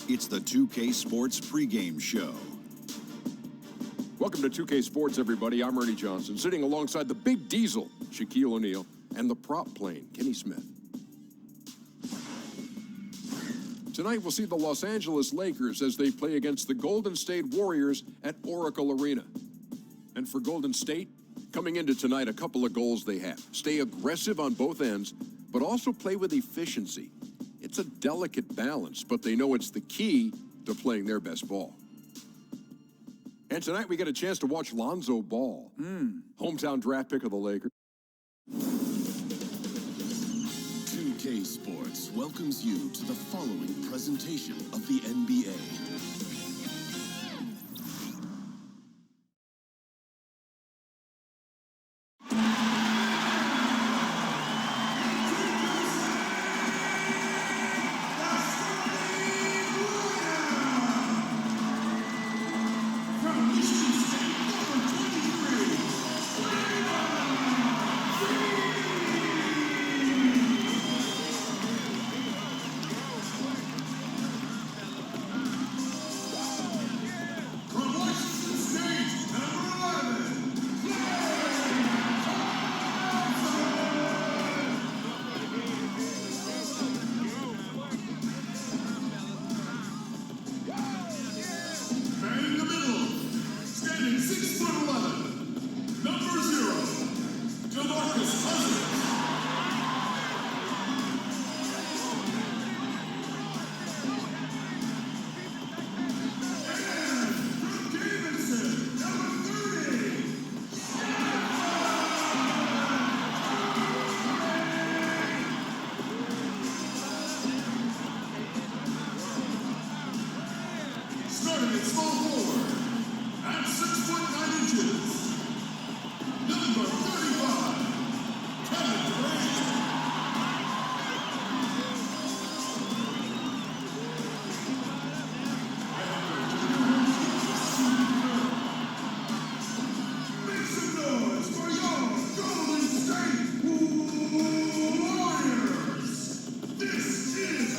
It's the 2K Sports pregame show. Welcome to 2K Sports, everybody. I'm Ernie Johnson, sitting alongside the big diesel, Shaquille O'Neal, and the prop plane, Kenny Smith. Tonight, we'll see the Los Angeles Lakers as they play against the Golden State Warriors at Oracle Arena. And for Golden State, coming into tonight, a couple of goals they have. Stay aggressive on both ends, but also play with efficiency. It's a delicate balance, but they know it's the key to playing their best ball. And tonight we get a chance to watch Lonzo Ball, hometown draft pick of the Lakers. 2K Sports welcomes you to the following presentation of the NBA. Starting at small forward, at 6'9" number 35, Kevin Durant. Make some noise for your Golden State Warriors. This is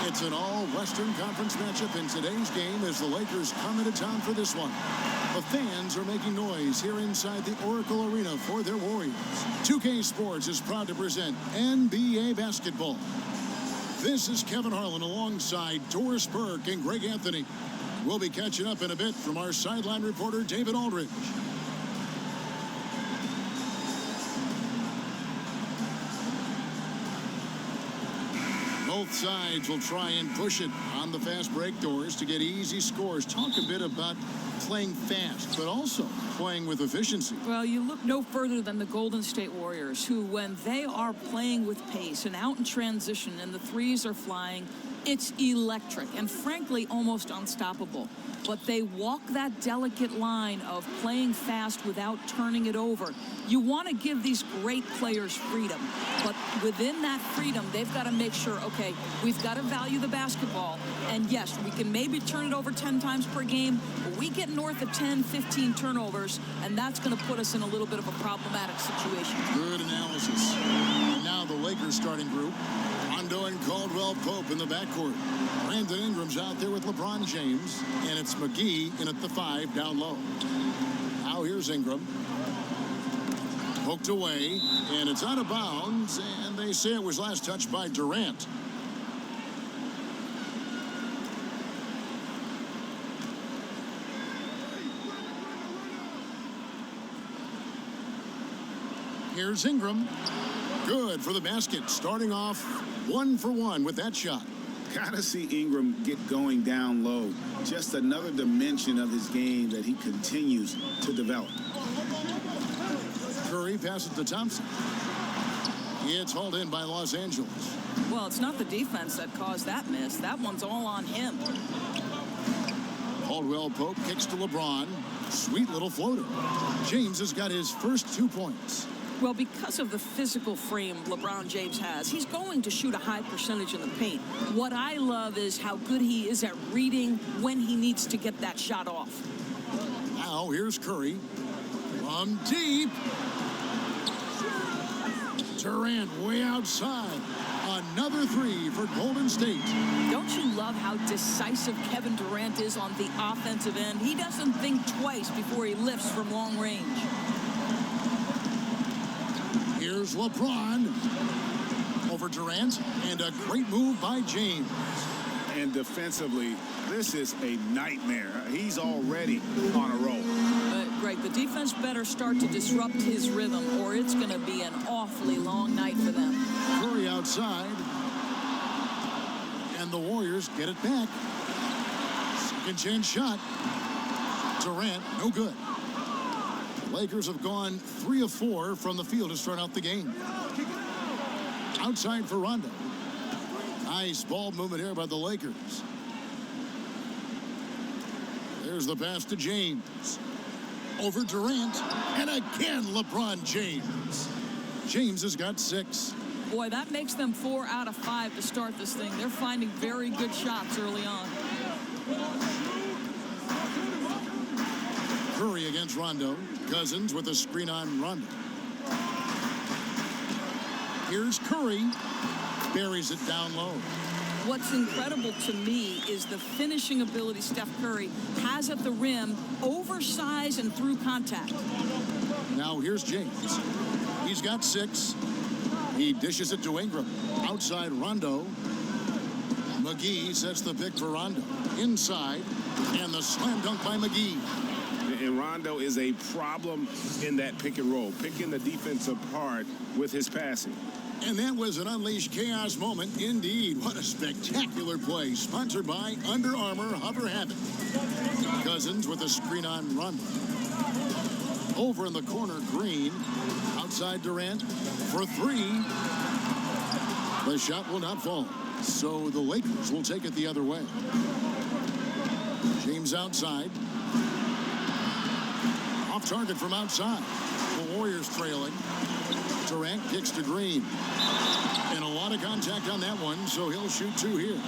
It's an all-Western Conference matchup in today's game as the Lakers come into town for this one. The fans are making noise here inside the Oracle Arena for their Warriors. 2K Sports is proud to present NBA basketball. This is Kevin Harlan alongside Doris Burke and Greg Anthony. We'll be catching up in a bit from our sideline reporter, David Aldridge. Both sides will try and push it on the fast break doors to get easy scores. Talk a bit about playing fast, but also playing with efficiency. Well, you look no further than the Golden State Warriors, who, when they are playing with pace and out in transition and the threes are flying, it's electric and, frankly, almost unstoppable. But they walk that delicate line of playing fast without turning it over. You want to give these great players freedom, but within that freedom, they've got to make sure, okay, we've got to value the basketball. And yes, we can maybe turn it over 10 times per game, but we get north of 10, 15 turnovers, and that's going to put us in a little bit of a problematic situation. Good analysis. And now the Lakers starting group. Rondo and Caldwell Pope in the backcourt. Brandon Ingram's out there with LeBron James, and it's McGee in at the 5 down low. Now here's Ingram. Poked away, and it's out of bounds, and they say it was last touched by Durant. Here's Ingram. Good for the basket, starting off 1 for 1 with that shot. Gotta see Ingram get going down low. Just another dimension of his game that he continues to develop. Curry passes to Thompson. It's hauled in by Los Angeles. Well, it's not the defense that caused that miss. That one's all on him. Caldwell Pope kicks to LeBron. Sweet little floater. James has got his first 2 points. Well, because of the physical frame LeBron James has, he's going to shoot a high percentage in the paint. What I love is how good he is at reading when he needs to get that shot off. Now here's Curry. From deep. Durant way outside. another three for Golden State. Don't you love how decisive Kevin Durant is on the offensive end? He doesn't think twice before he lifts from long range. Here's LeBron over Durant, and a great move by James. And defensively, this is a nightmare. He's already on a roll. Greg, the defense better start to disrupt his rhythm, or it's going to be an awfully long night for them. Curry outside, and the Warriors get it back. Second chance shot. Durant, no good. The Lakers have gone 3 of 4 from the field to start out the game. Outside for Rondo. Nice ball movement here by the Lakers. There's the pass to James. Over Durant, and again LeBron James. James has got 6. Boy, that makes them 4 out of 5 to start this thing. They're finding very good shots early on. Curry against Rondo. Cousins with a screen on Rondo. Here's Curry. Buries it down low. What's incredible to me is the finishing ability Steph Curry has at the rim, oversized and through contact. Now here's James. He's got 6. He dishes it to Ingram. Outside Rondo. McGee sets the pick for Rondo. Inside, and the slam dunk by McGee. And Rondo is a problem in that pick and roll, picking the defense apart with his passing. And that was an unleashed chaos moment. Indeed, what a spectacular play. Sponsored by Under Armour Hover Habit. Cousins with a screen on Rondo. Over in the corner, Green. Outside Durant for 3. The shot will not fall. So the Lakers will take it the other way. James outside. Off target from outside. The Warriors trailing. Durant kicks to Green. And a lot of contact on that one, so he'll shoot 2 here.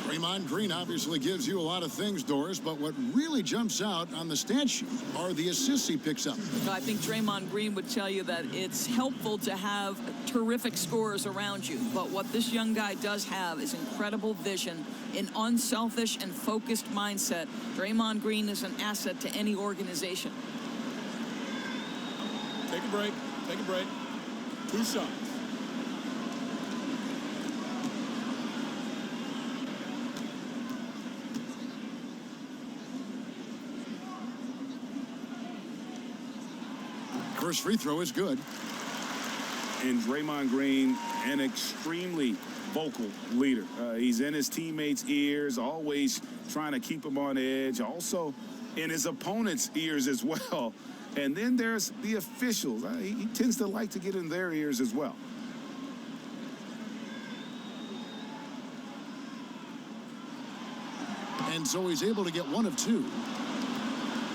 Draymond Green obviously gives you a lot of things, Doris, but what really jumps out on the stat sheet are the assists he picks up. I think Draymond Green would tell you that it's helpful to have terrific scorers around you, but what this young guy does have is incredible vision, an unselfish and focused mindset. Draymond Green is an asset to any organization. Take a break. Take a break. 2 shots. First free throw is good. And Draymond Green, an extremely vocal leader. He's in his teammates' ears, always trying to keep them on edge. Also in his opponent's ears as well. And then there's the officials. He tends to like to get in their ears as well. And so he's able to get 1 of 2.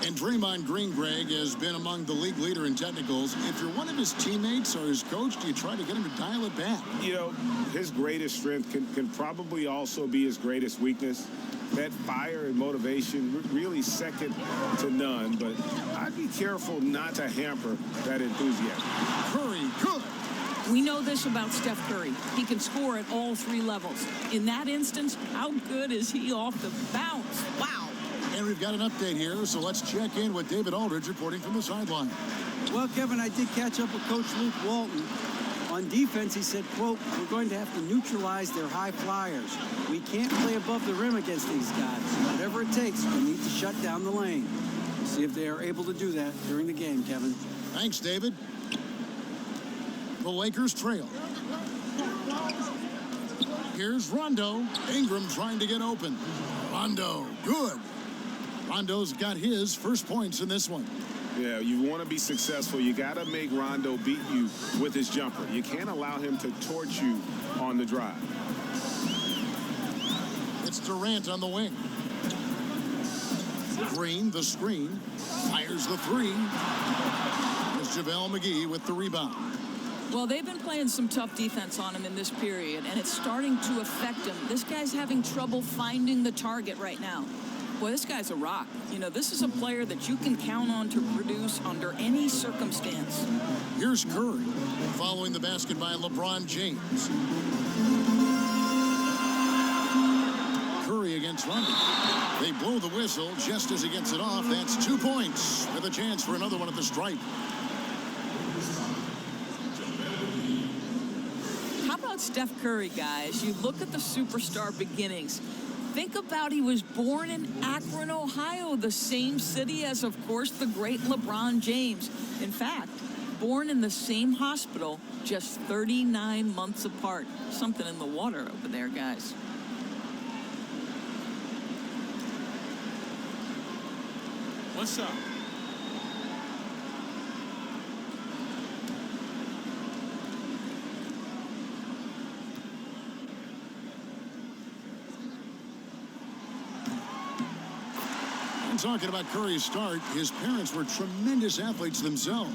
And Draymond Green, Greg, has been among the league leader in technicals. If you're one of his teammates or his coach, do you try to get him to dial it back? You know, his greatest strength can probably also be his greatest weakness. That fire and motivation, really second to none. But I'd be careful not to hamper that enthusiasm. Curry, good. We know this about Steph Curry. He can score at all 3 levels. In that instance, how good is he off the bounce? Wow. And we've got an update here, so let's check in with David Aldridge reporting from the sideline. Well, Kevin, I did catch up with Coach Luke Walton. On defense, he said, quote, "We're going to have to neutralize their high flyers. We can't play above the rim against these guys. Whatever it takes, we need to shut down the lane." We'll see if they are able to do that during the game, Kevin. Thanks, David. The Lakers trail. Here's Rondo. Ingram trying to get open. Rondo, good. Rondo's got his first points in this one. Yeah, you want to be successful. You got to make Rondo beat you with his jumper. You can't allow him to torch you on the drive. It's Durant on the wing. Green, the screen. Fires the 3. There's JaVale McGee with the rebound. Well, they've been playing some tough defense on him in this period, and it's starting to affect him. This guy's having trouble finding the target right now. Boy, this guy's a rock. You know, this is a player that you can count on to produce under any circumstance. Here's Curry, following the basket by LeBron James. Curry against Rondo. They blow the whistle just as he gets it off. That's 2 points with a chance for another one at the stripe. How about Steph Curry, guys? You look at the superstar beginnings. Think about he was born in Akron, Ohio, the same city as, of course, the great LeBron James. In fact, born in the same hospital, just 39 months apart. Something in the water over there, guys. What's up? Talking about Curry's start, his parents were tremendous athletes themselves.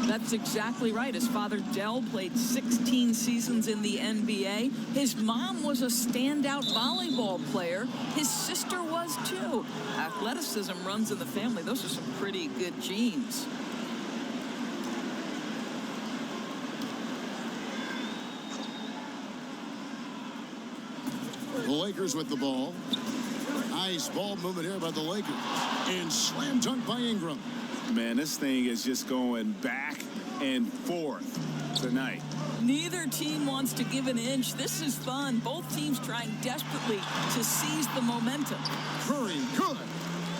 That's exactly right. His father, Dell, played 16 seasons in the NBA. His mom was a standout volleyball player. His sister was, too. Athleticism runs in the family. Those are some pretty good genes. The Lakers with the ball. Nice ball movement here by the Lakers. And slam dunk by Ingram. Man, this thing is just going back and forth tonight. Neither team wants to give an inch. This is fun. Both teams trying desperately to seize the momentum. Curry, good.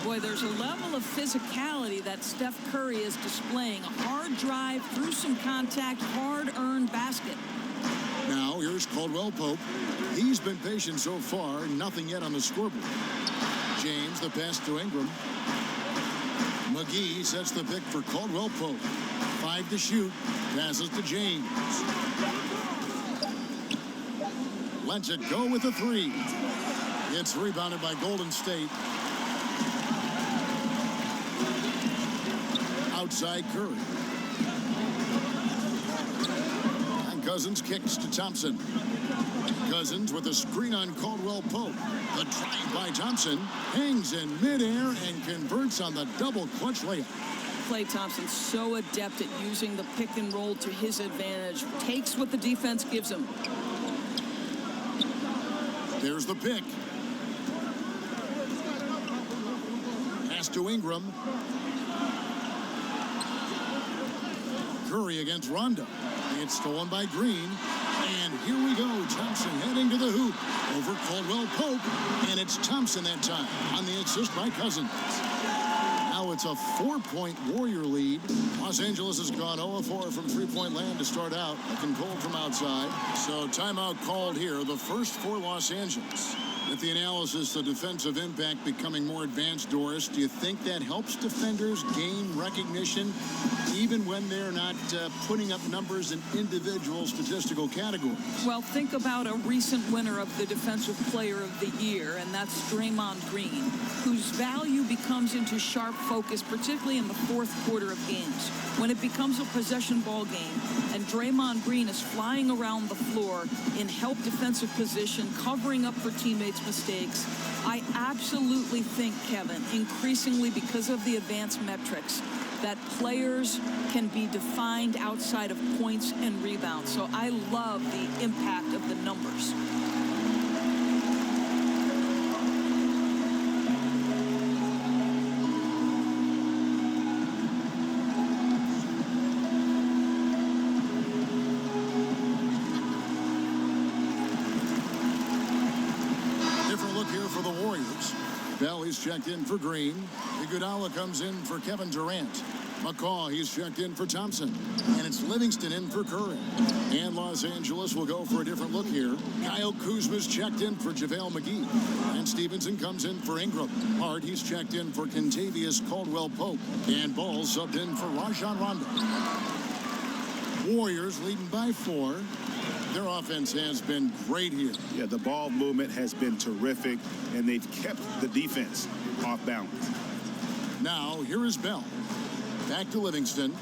Boy, there's a level of physicality that Steph Curry is displaying. A hard drive through some contact, hard-earned basket. Now, here's Caldwell Pope. He's been patient so far. Nothing yet on the scoreboard. James, the pass to Ingram. McGee sets the pick for Caldwell Pope. 5 to shoot. Passes to James. Lets it go with a 3. It's rebounded by Golden State. Outside Curry. And Cousins kicks to Thompson. Cousins with a screen on Caldwell Pope. The drive by Thompson hangs in midair and converts on the double clutch layup. Klay Thompson so adept at using the pick and roll to his advantage. Takes what the defense gives him. There's the pick. Pass to Ingram. Curry against Rondo. It's stolen by Green. And here we go. Thompson heading to the hoop over Caldwell Pope. And it's Thompson that time on the assist by Cousins. Now it's a 4-point Warrior lead. Los Angeles has gone 0-4 from three-point land to start out. Looking cold from outside. So timeout called here. The first for Los Angeles. With the analysis, the defensive impact becoming more advanced, Doris, do you think that helps defenders gain recognition even when they're not putting up numbers in individual statistical categories? Well, think about a recent winner of the Defensive Player of the Year, and that's Draymond Green, whose value becomes into sharp focus, particularly in the fourth quarter of games, when it becomes a possession ball game, and Draymond Green is flying around the floor in help defensive position, covering up for teammates' mistakes. I absolutely think, Kevin, increasingly because of the advanced metrics, that players can be defined outside of points and rebounds. So I love the impact of the numbers. Different look here for the Warriors. Bell, he's checked in for Green. Iguodala comes in for Kevin Durant. McCaw, he's checked in for Thompson. And it's Livingston in for Curry. And Los Angeles will go for a different look here. Kyle Kuzma's checked in for JaVale McGee. And Stevenson comes in for Ingram. Hart, he's checked in for Kentavious Caldwell-Pope. And Ball subbed in for Rajon Rondo. Warriors leading by 4. Their offense has been great here. Yeah, the ball movement has been terrific, and they've kept the defense off balance. Now, here is Bell. Back to Livingston.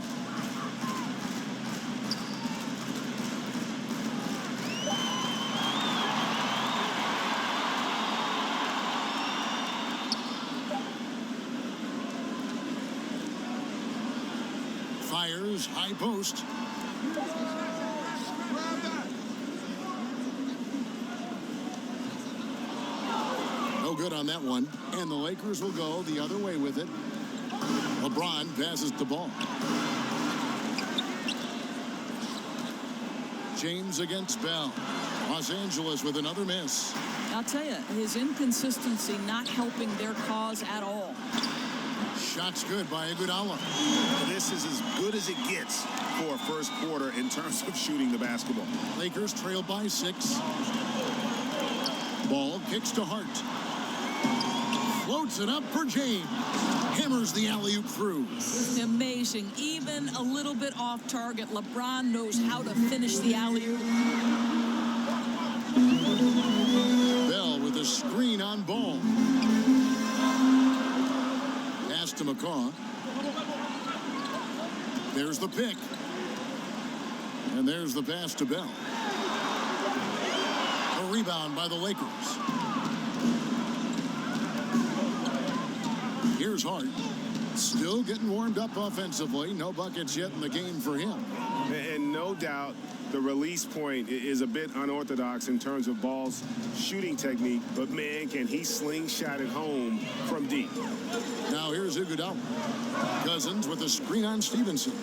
Fires high post. No good on that one. And the Lakers will go the other way with it. LeBron passes the ball. James against Bell. Los Angeles with another miss. I'll tell you, his inconsistency not helping their cause at all. Shots good by Iguodala. This is as good as it gets for a first quarter in terms of shooting the basketball. Lakers trail by 6. Ball kicks to Hart. Floats it up for James. Hammers the alley-oop through. Amazing. Even a little bit off target, LeBron knows how to finish the alley-oop. Bell with a screen on Ball. Pass to McCaw. There's the pick. And there's the pass to Bell. A rebound by the Lakers. Here's Hart. Still getting warmed up offensively. No buckets yet in the game for him. And no doubt the release point is a bit unorthodox in terms of Ball's shooting technique. But, man, can he slingshot it home from deep. Now here's Iguodala. Cousins with a screen on Stevenson.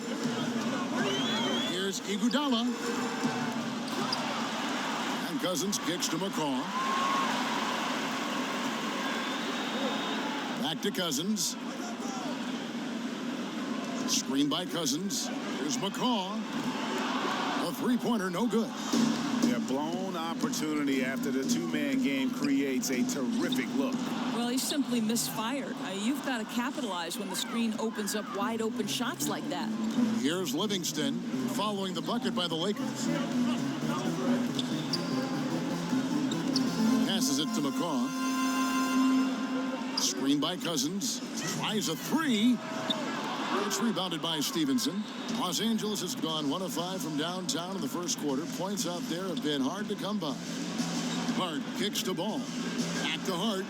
Here's Iguodala. And Cousins kicks to McCaw. Back to Cousins. Screen by Cousins. Here's McCaw. A three-pointer, no good. Yeah, blown opportunity after the two-man game creates a terrific look. Well, he simply misfired. You've got to capitalize when the screen opens up wide-open shots like that. Here's Livingston following the bucket by the Lakers. Passes it to McCaw. Screen by Cousins. Tries a three. It's rebounded by Stevenson. Los Angeles has gone 1 of 5 from downtown in the first quarter. Points out there have been hard to come by. Hart kicks to Ball. Back to Hart.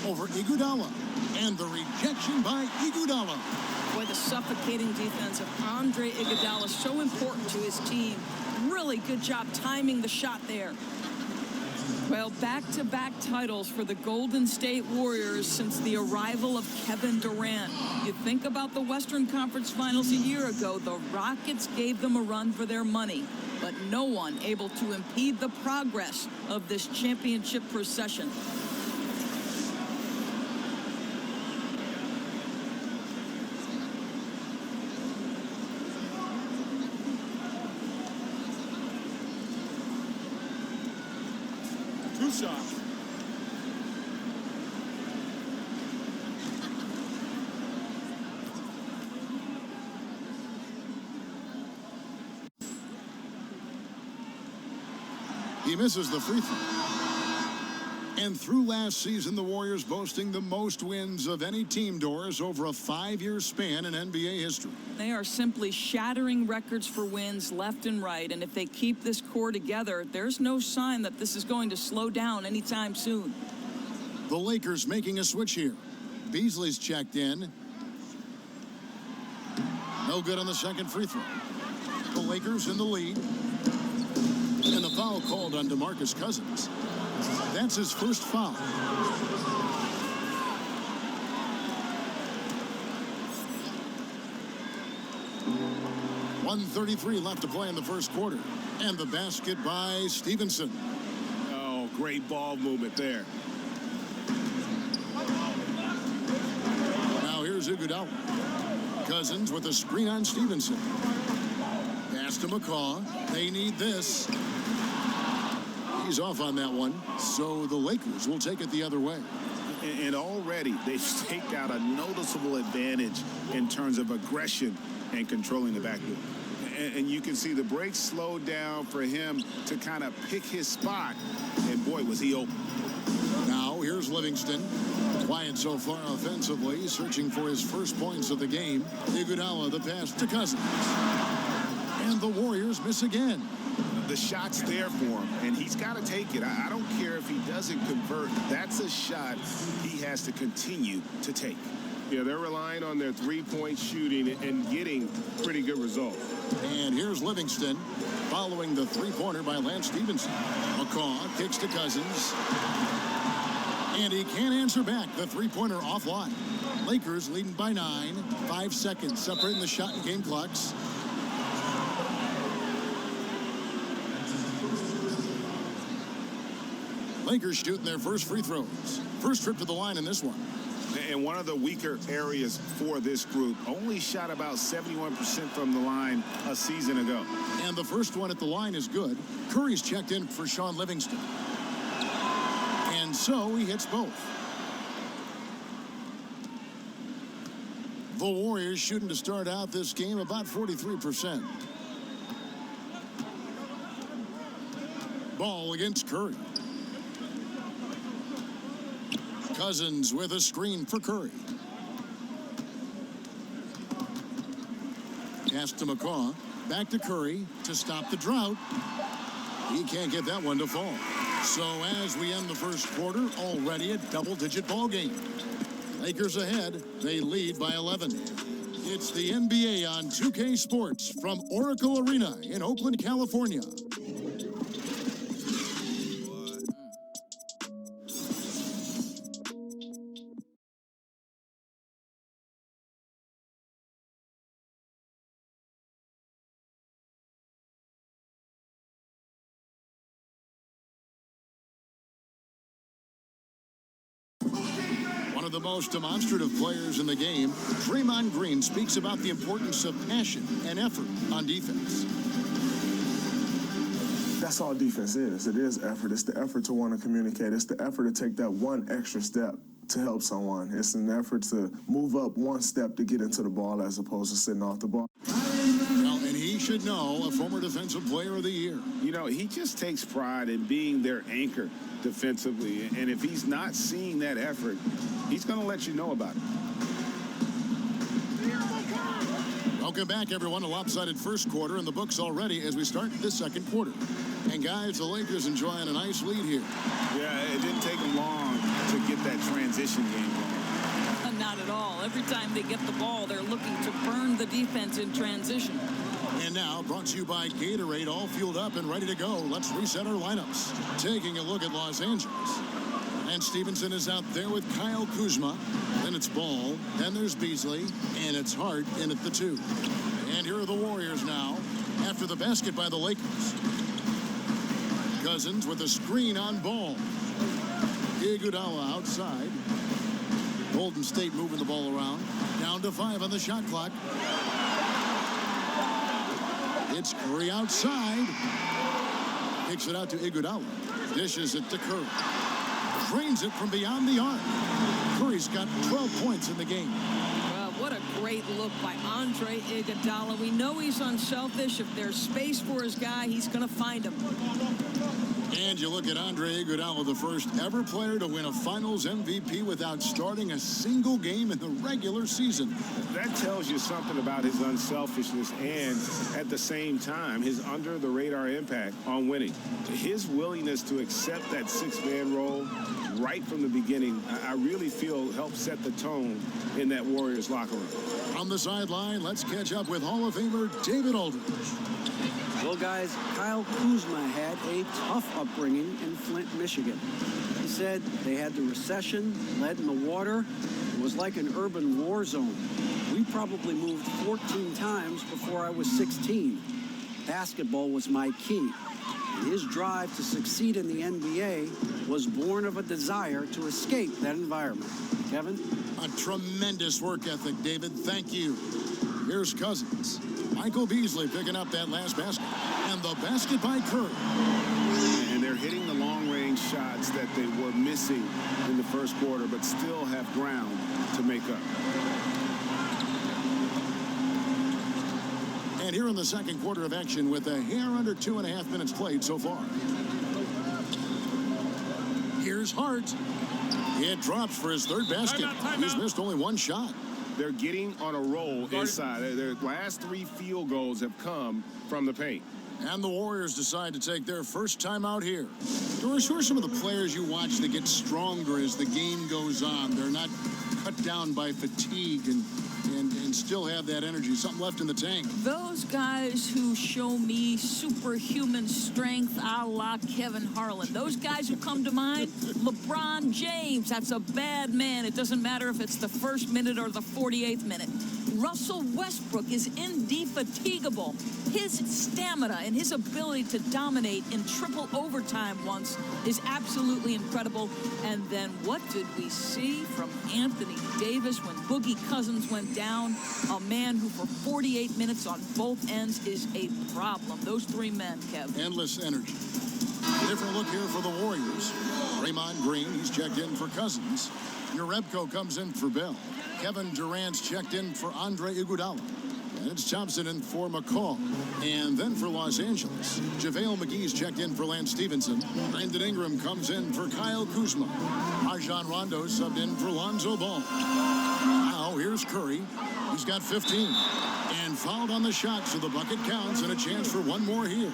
Over Iguodala. And the rejection by Iguodala. Boy, the suffocating defense of Andre Iguodala, so important to his team. Really good job timing the shot there. Well, back-to-back titles for the Golden State Warriors since the arrival of Kevin Durant. You think about the Western Conference Finals a year ago, the Rockets gave them a run for their money, but no one able to impede the progress of this championship procession. Shot. He misses the free throw. And through last season, the Warriors boasting the most wins of any team, Doris, over a 5-year span in NBA history. They are simply shattering records for wins left and right, and if they keep this core together, there's no sign that this is going to slow down anytime soon. The Lakers making a switch here. Beasley's checked in. No good on the second free throw. The Lakers in the lead. And a foul called on DeMarcus Cousins. That's his first foul. 1:33 left to play in the first quarter. And the basket by Stevenson. Oh, great ball movement there. Now here's Iguodala. Cousins with a screen on Stevenson. Pass to McCaw. They need this. He's off on that one. So the Lakers will take it the other way. And already they've staked out a noticeable advantage in terms of aggression and controlling the backcourt. And you can see the break slowed down for him to kind of pick his spot. And boy, was he open. Now here's Livingston. Quiet so far offensively, searching for his first points of the game. Iguodala the pass to Cousins. And the Warriors miss again. The shot's there for him, and he's got to take it. I don't care if he doesn't convert. That's a shot he has to continue to take. Yeah, they're relying on their three-point shooting and getting pretty good results. And here's Livingston following the three-pointer by Lance Stevenson. McCaw kicks to Cousins. And he can't answer back. The three-pointer offline. Lakers leading by 9. 5 seconds separating the shot and game clocks. Lakers shooting their first free throws. First trip to the line in this one. And one of the weaker areas for this group, only shot about 71% from the line a season ago. And the first one at the line is good. Curry's checked in for Sean Livingston. And so he hits both. The Warriors shooting to start out this game about 43%. Ball against Curry. Cousins with a screen for Curry. Pass to McCaw. Back to Curry to stop the drought. He can't get that one to fall. So as we end the first quarter, already a double-digit ball game. Lakers ahead. They lead by 11. It's the NBA on 2K Sports from Oracle Arena in Oakland, California. One of the most demonstrative players in the game, Draymond Green speaks about the importance of passion and effort on defense. That's all defense is. It is effort. It's the effort to want to communicate. It's the effort to take that one extra step to help someone. It's an effort to move up one step to get into the ball as opposed to sitting off the ball. Well, and he should know, a former Defensive Player of the Year. You know, he just takes pride in being their anchor defensively. And if he's not seeing that effort, he's going to let you know about it. Welcome back, everyone. A lopsided first quarter in the books already as we start the second quarter. And, guys, the Lakers enjoying a nice lead here. Yeah, it didn't take them long to get that transition game going. Not at all. Every time they get the ball, they're looking to burn the defense in transition. And now, brought to you by Gatorade, all fueled up and ready to go. Let's reset our lineups. Taking a look at Los Angeles. And Stevenson is out there with Kyle Kuzma. Then it's Ball. Then there's Beasley. And it's Hart in at the 2. And here are the Warriors now after the basket by the Lakers. Cousins with a screen on Ball. Iguodala outside. Golden State moving the ball around. Down to 5 on the shot clock. It's Curry outside. Kicks it out to Iguodala. Dishes it to Curry. Drains it from beyond the arc. Curry's got 12 points in the game. Well, what a great look by Andre Iguodala. We know he's unselfish. If there's space for his guy, he's going to find him. And you look at Andre Iguodala, the first ever player to win a Finals MVP without starting a single game in the regular season. That tells you something about his unselfishness and, at the same time, his under-the-radar impact on winning. His willingness to accept that six-man role right from the beginning, I really feel helped set the tone in that Warriors locker room. On the sideline, let's catch up with Hall of Famer David Aldridge. Well, guys, Kyle Kuzma had a tough upbringing in Flint, Michigan. He said they had the recession, lead in the water. It was like an urban war zone. We probably moved 14 times before I was 16. Basketball was my key. And his drive to succeed in the NBA was born of a desire to escape that environment. Kevin? A tremendous work ethic, David. Thank you. Here's Cousins. Michael Beasley picking up that last basket. And the basket by Curry. And they're hitting the long-range shots that they were missing in the first quarter, but still have ground to make up. And here in the second quarter of action with a hair under 2.5 minutes played so far. Here's Hart. It drops for his third basket. He's missed only one shot. They're getting on a roll inside. Their last 3 field goals have come from the paint. And the Warriors decide to take their first time out here. Doris, who are some of the players you watch that get stronger as the game goes on? They're not cut down by fatigue and still have that energy, something left in the tank. Those guys who show me superhuman strength a la Kevin Harlan, those guys who come to mind, LeBron James, that's a bad man. It doesn't matter if it's the first minute or the 48th minute. Russell Westbrook is indefatigable. His stamina and his ability to dominate in triple overtime once is absolutely incredible. And then what did we see from Anthony Davis when Boogie Cousins went down? A man who for 48 minutes on both ends is a problem. Those three men, Kev. Endless energy. Different look here for the Warriors. Draymond Green, he's checked in for Cousins. Jerebko comes in for Bell. Kevin Durant's checked in for Andre Iguodala. And it's Thompson in for McCall. And then for Los Angeles, JaVale McGee's checked in for Lance Stevenson. Brandon Ingram comes in for Kyle Kuzma. Rajon Rondo subbed in for Lonzo Ball. Now here's Curry. He's got 15. And fouled on the shot, so the bucket counts and a chance for one more here.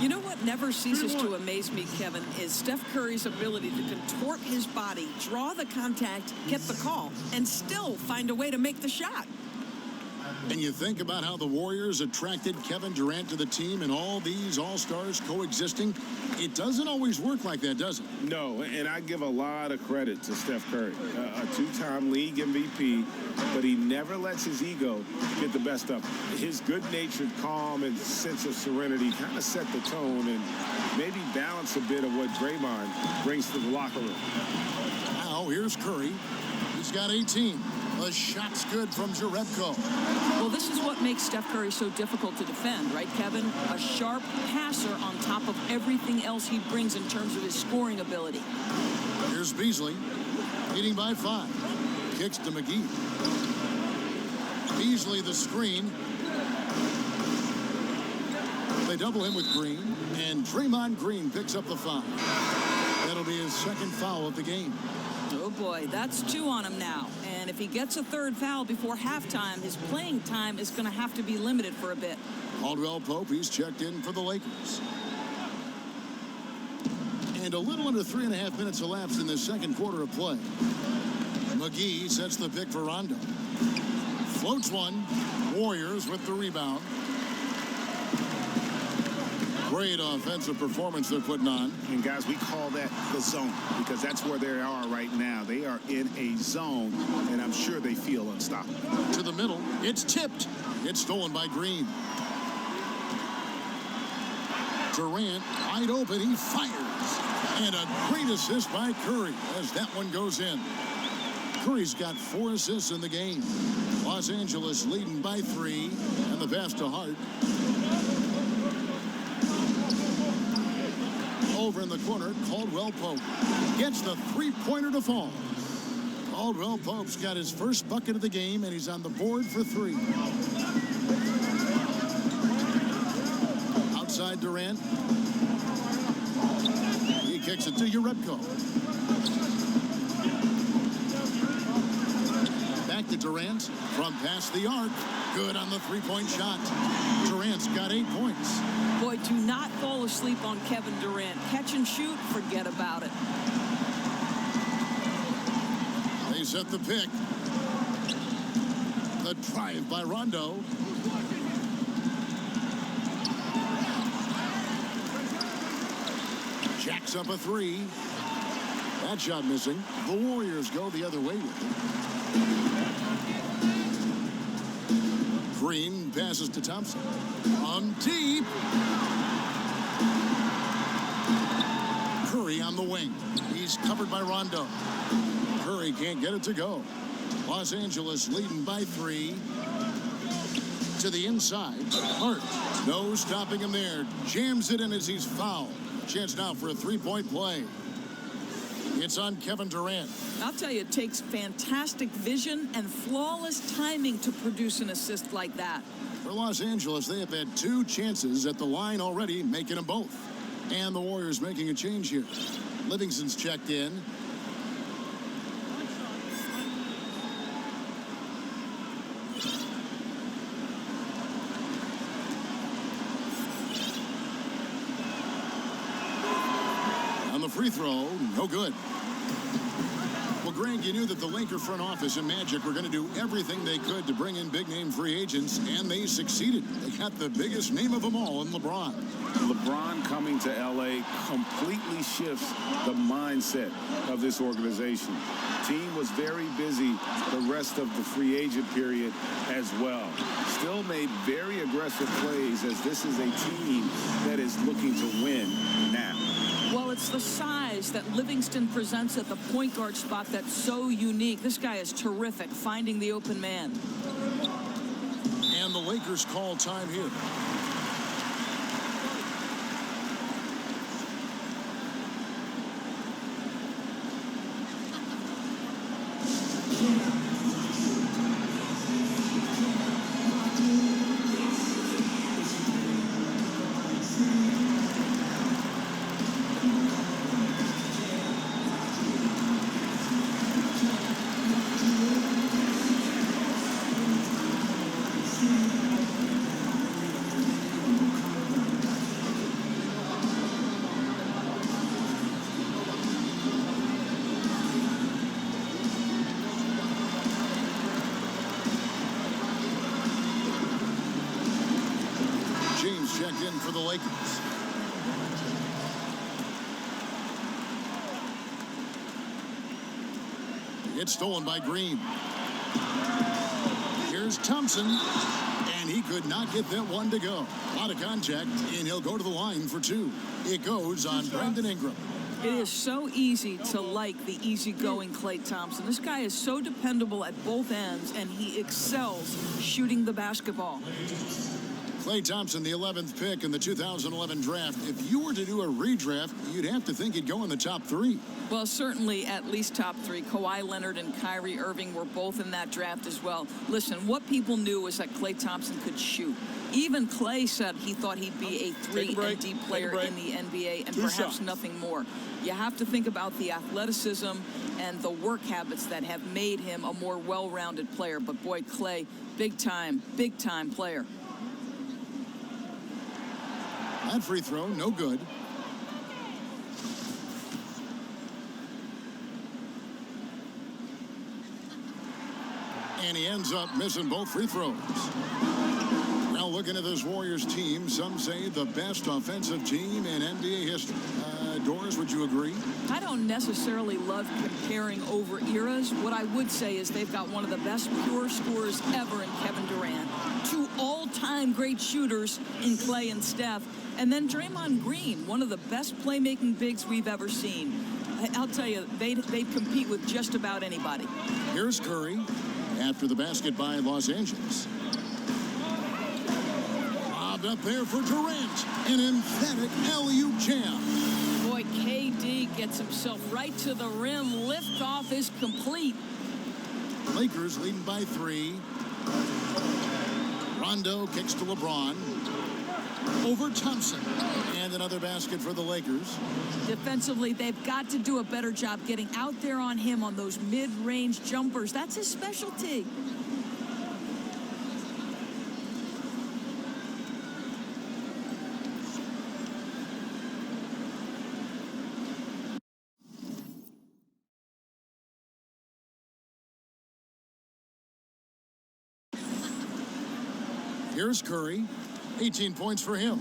You know what never ceases to amaze me, Kevin, is Steph Curry's ability to contort his body, draw the contact, get the call, and still find a way to make the shot. And you think about how the Warriors attracted Kevin Durant to the team and all these all-stars coexisting. It doesn't always work like that, does it? No, and I give a lot of credit to Steph Curry, a two-time league MVP, but he never lets his ego get the best of him. His good-natured calm and sense of serenity kind of set the tone and maybe balance a bit of what Draymond brings to the locker room. Now here's Curry. He's got 18. The shot's good from Jerebko. Well, this is what makes Steph Curry so difficult to defend, right, Kevin? A sharp passer on top of everything else he brings in terms of his scoring ability. Here's Beasley, leading by 5. Kicks to McGee. Beasley the screen. They double him with Green, and Draymond Green picks up the foul. That'll be his second foul of the game. Oh, boy, that's 2 on him now. And if he gets a third foul before halftime, his playing time is going to have to be limited for a bit. Caldwell Pope, he's checked in for the Lakers. And a little under 3.5 minutes elapsed in the second quarter of play. McGee sets the pick for Rondo. Floats one. Warriors with the rebound. Great offensive performance they're putting on. And guys, we call that the zone because that's where they are right now. They are in a zone, and I'm sure they feel unstoppable. To the middle, it's tipped. It's stolen by Green. Durant, wide open, he fires. And a great assist by Curry as that one goes in. Curry's got 4 assists in the game. Los Angeles leading by 3, and the pass to Hart. Over in the corner, Caldwell Pope gets the three-pointer to fall. Caldwell Pope's got his first bucket of the game, and he's on the board for 3. Outside Durant. He kicks it to Jerebko. Back to Durant from past the arc. Good on the three-point shot. Durant's got 8 points. Boy, do not fall asleep on Kevin Durant. Catch and shoot, forget about it. They set the pick. The drive by Rondo. Jacks up a 3. That shot missing. The Warriors go the other way with it. Green passes to Thompson. On deep. Curry on the wing. He's covered by Rondo. Curry can't get it to go. Los Angeles leading by 3. To the inside. Hart. No stopping him there. Jams it in as he's fouled. Chance now for a 3-point play. It's on Kevin Durant. I'll tell you, it takes fantastic vision and flawless timing to produce an assist like that. For Los Angeles, they have had 2 chances at the line already, making them both. And the Warriors making a change here. Livingston's checked in. On the free throw, no good. Well, Greg, you knew that the Laker front office and Magic were going to do everything they could to bring in big-name free agents, and they succeeded. They got the biggest name of them all in LeBron. LeBron coming to L.A. completely shifts the mindset of this organization. Team was very busy the rest of the free agent period as well. Still made very aggressive plays, as this is a team that is looking to win now. Well, it's the size that Livingston presents at the point guard spot that's so unique. This guy is terrific, finding the open man. And the Lakers call time here. Checked in for the Lakers. It's stolen by Green. Here's Thompson, and he could not get that one to go. A lot of contact, and he'll go to the line for two. It goes on Brandon Ingram. It is so easy to like the easygoing Klay Thompson. This guy is so dependable at both ends, and he excels shooting the basketball. Klay Thompson, the 11th pick in the 2011 draft. If you were to do a redraft, you'd have to think he'd go in the top three. Well, certainly at least top three. Kawhi Leonard and Kyrie Irving were both in that draft as well. Listen, what people knew was that Klay Thompson could shoot. Even Klay said he thought he'd be a 3-and-D player in the NBA and perhaps nothing more. You have to think about the athleticism and the work habits that have made him a more well-rounded player. But boy, Klay, big time player. That free throw, no good. And he ends up missing both free throws. Now looking at this Warriors team, some say the best offensive team in NBA history. Doris, would you agree? I don't necessarily love comparing over eras. What I would say is they've got one of the best pure scorers ever in Kevin Durant. Two all-time great shooters in Klay and Steph. And then Draymond Green, one of the best playmaking bigs we've ever seen. I'll tell you, they'd compete with just about anybody. Here's Curry after the basket by Los Angeles. Lobbed up there for Durant. An emphatic alley-oop jam. Boy, KD gets himself right to the rim. Liftoff is complete. Lakers leading by 3. Rondo kicks to LeBron. Over Thompson. And another basket for the Lakers. Defensively, they've got to do a better job getting out there on him on those mid-range jumpers. That's his specialty. Here's Curry. 18 points for him.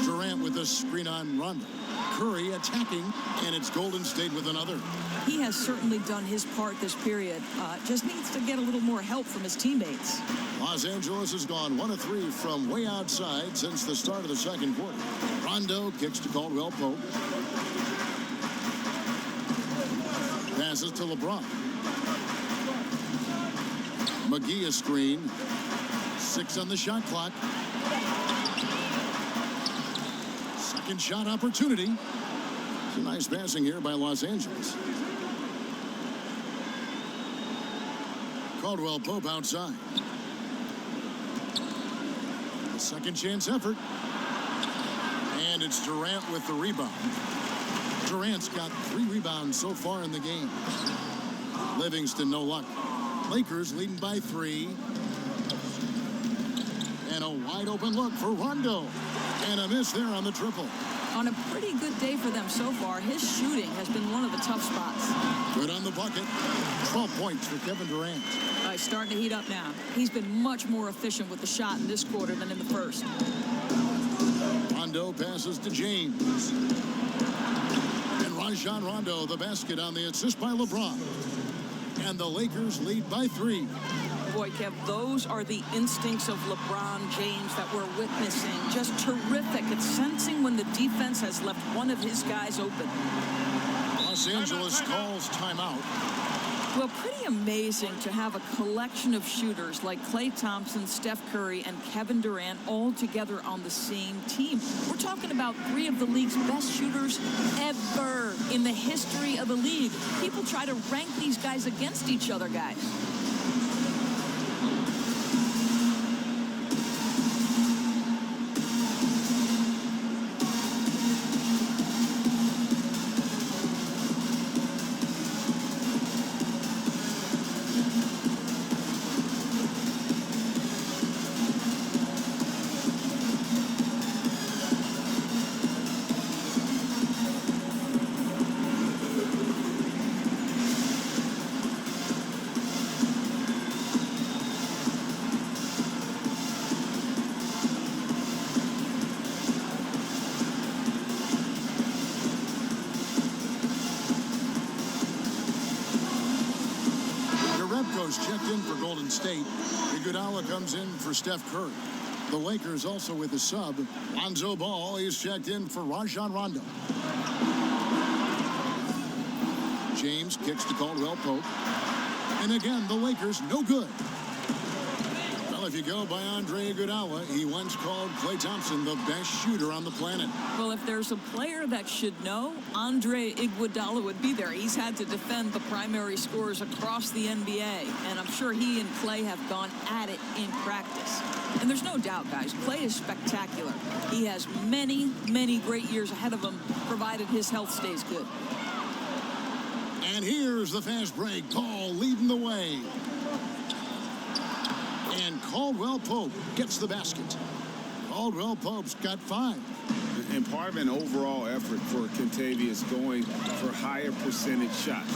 Durant with a screen on Rondo. Curry attacking, and it's Golden State with another. He has certainly done his part this period. Just needs to get a little more help from his teammates. Los Angeles has gone 1 of 3 from way outside since the start of the second quarter. Rondo kicks to Caldwell Pope. Passes to LeBron. McGee a screen. 6 on the shot clock. Second shot opportunity. It's a nice passing here by Los Angeles. Caldwell Pope outside. A second chance effort. And it's Durant with the rebound. Durant's got 3 rebounds so far in the game. Livingston, no luck. Lakers leading by 3. And a wide open look for Rondo. And a miss there on the triple. On a pretty good day for them so far, his shooting has been one of the tough spots. Good on the bucket. 12 points for Kevin Durant. He's starting to heat up now. He's been much more efficient with the shot in this quarter than in the first. Rondo passes to James. And Rajon Rondo, the basket on the assist by LeBron. And the Lakers lead by 3. Boy, Kev, those are the instincts of LeBron James that we're witnessing. Just terrific at sensing when the defense has left one of his guys open. Los Angeles calls timeout. Well, pretty amazing to have a collection of shooters like Klay Thompson, Steph Curry, and Kevin Durant all together on the same team. We're talking about 3 of the league's best shooters ever in the history of the league. People try to rank these guys against each other, guys. Checked in for Golden State. Iguodala comes in for Steph Curry. The Lakers also with a sub. Lonzo Ball is checked in for Rajon Rondo. James kicks to Caldwell Pope. And again, the Lakers no good. Well, if you go by Andre Iguodala, he once called Klay Thompson the best shooter on the planet. Well, if there's a player that should know, Andre Iguodala would be there. He's had to defend the primary scorers across the NBA, and I'm sure he and Klay have gone at it in practice. And there's no doubt, guys, Klay is spectacular. He has many, many great years ahead of him, provided his health stays good. And here's the fast break. Paul leading the way. And Caldwell Pope gets the basket. Caldwell Pope's got 5. And part of an overall effort for Kentavious going for higher percentage shots.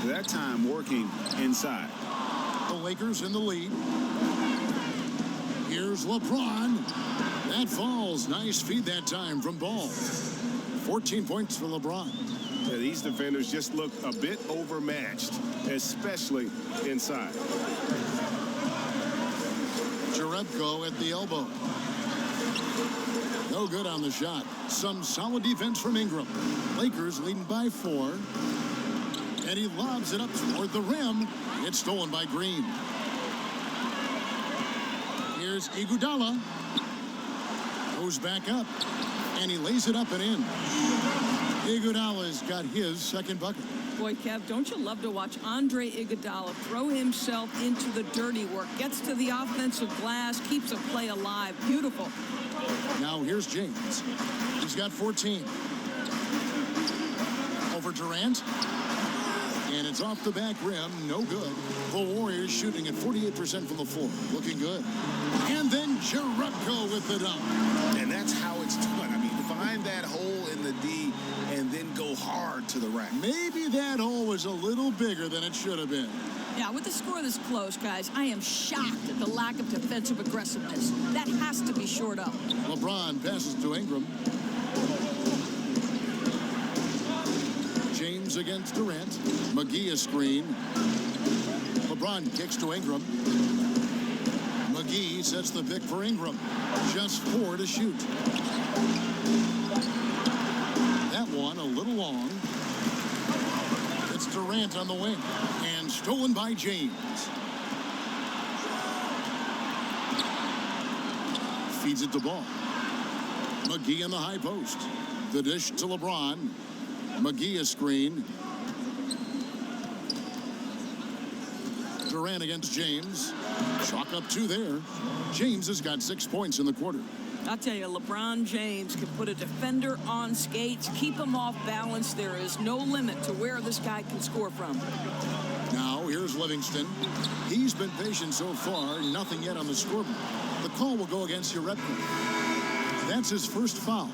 That time working inside. The Lakers in the lead. Here's LeBron. That falls. Nice feed that time from Ball. 14 points for LeBron. Yeah, these defenders just look a bit overmatched, especially inside. Jerebko at the elbow. No good on the shot. Some solid defense from Ingram. Lakers leading by 4. And he lobs it up toward the rim. It's stolen by Green. Here's Iguodala. Goes back up. And he lays it up and in. Iguodala's got his second bucket. Boy, Kev, don't you love to watch Andre Iguodala throw himself into the dirty work, gets to the offensive glass, keeps a play alive. Beautiful. Now here's James. He's got 14. Over Durant. And it's off the back rim. No good. The Warriors shooting at 48% from the floor. Looking good. And then Jerebko with the dunk. And that's how it's done. I mean, find that hole in the D and then go hard to the rack. Maybe that hole was a little bigger than it should have been. Yeah, with the score this close, guys, I am shocked at the lack of defensive aggressiveness. That has to be shored up. LeBron passes to Ingram. James against Durant. McGee a screen. LeBron kicks to Ingram. McGee sets the pick for Ingram. Just 4 to shoot. That one a little long. It's Durant on the wing. And stolen by James. Feeds it to Ball. McGee in the high post. The dish to LeBron. McGee a screen. Durant against James. Chalk up 2 there. James has got 6 points in the quarter. I'll tell you, LeBron James can put a defender on skates, keep him off balance. There is no limit to where this guy can score from. Now, here's Livingston. He's been patient so far, nothing yet on the scoreboard. The call will go against Jerebko. That's his first foul.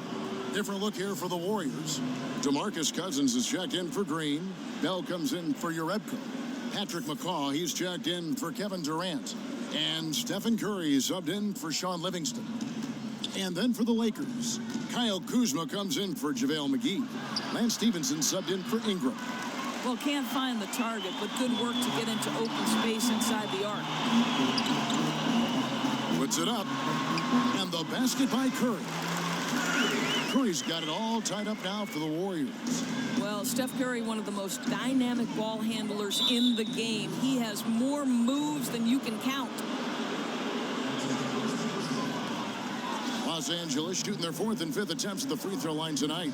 Different look here for the Warriors. DeMarcus Cousins is checked in for Green. Bell comes in for Urebko. Patrick McCaw, he's checked in for Kevin Durant. And Stephen Curry is subbed in for Sean Livingston. And then for the Lakers, Kyle Kuzma comes in for JaVale McGee. Lance Stevenson subbed in for Ingram. Well, can't find the target, but good work to get into open space inside the arc. Puts it up. And the basket by Curry. Curry's got it all tied up now for the Warriors. Well, Steph Curry, one of the most dynamic ball handlers in the game. He has more moves than you can count. Los Angeles shooting their 4th and 5th attempts at the free throw line tonight.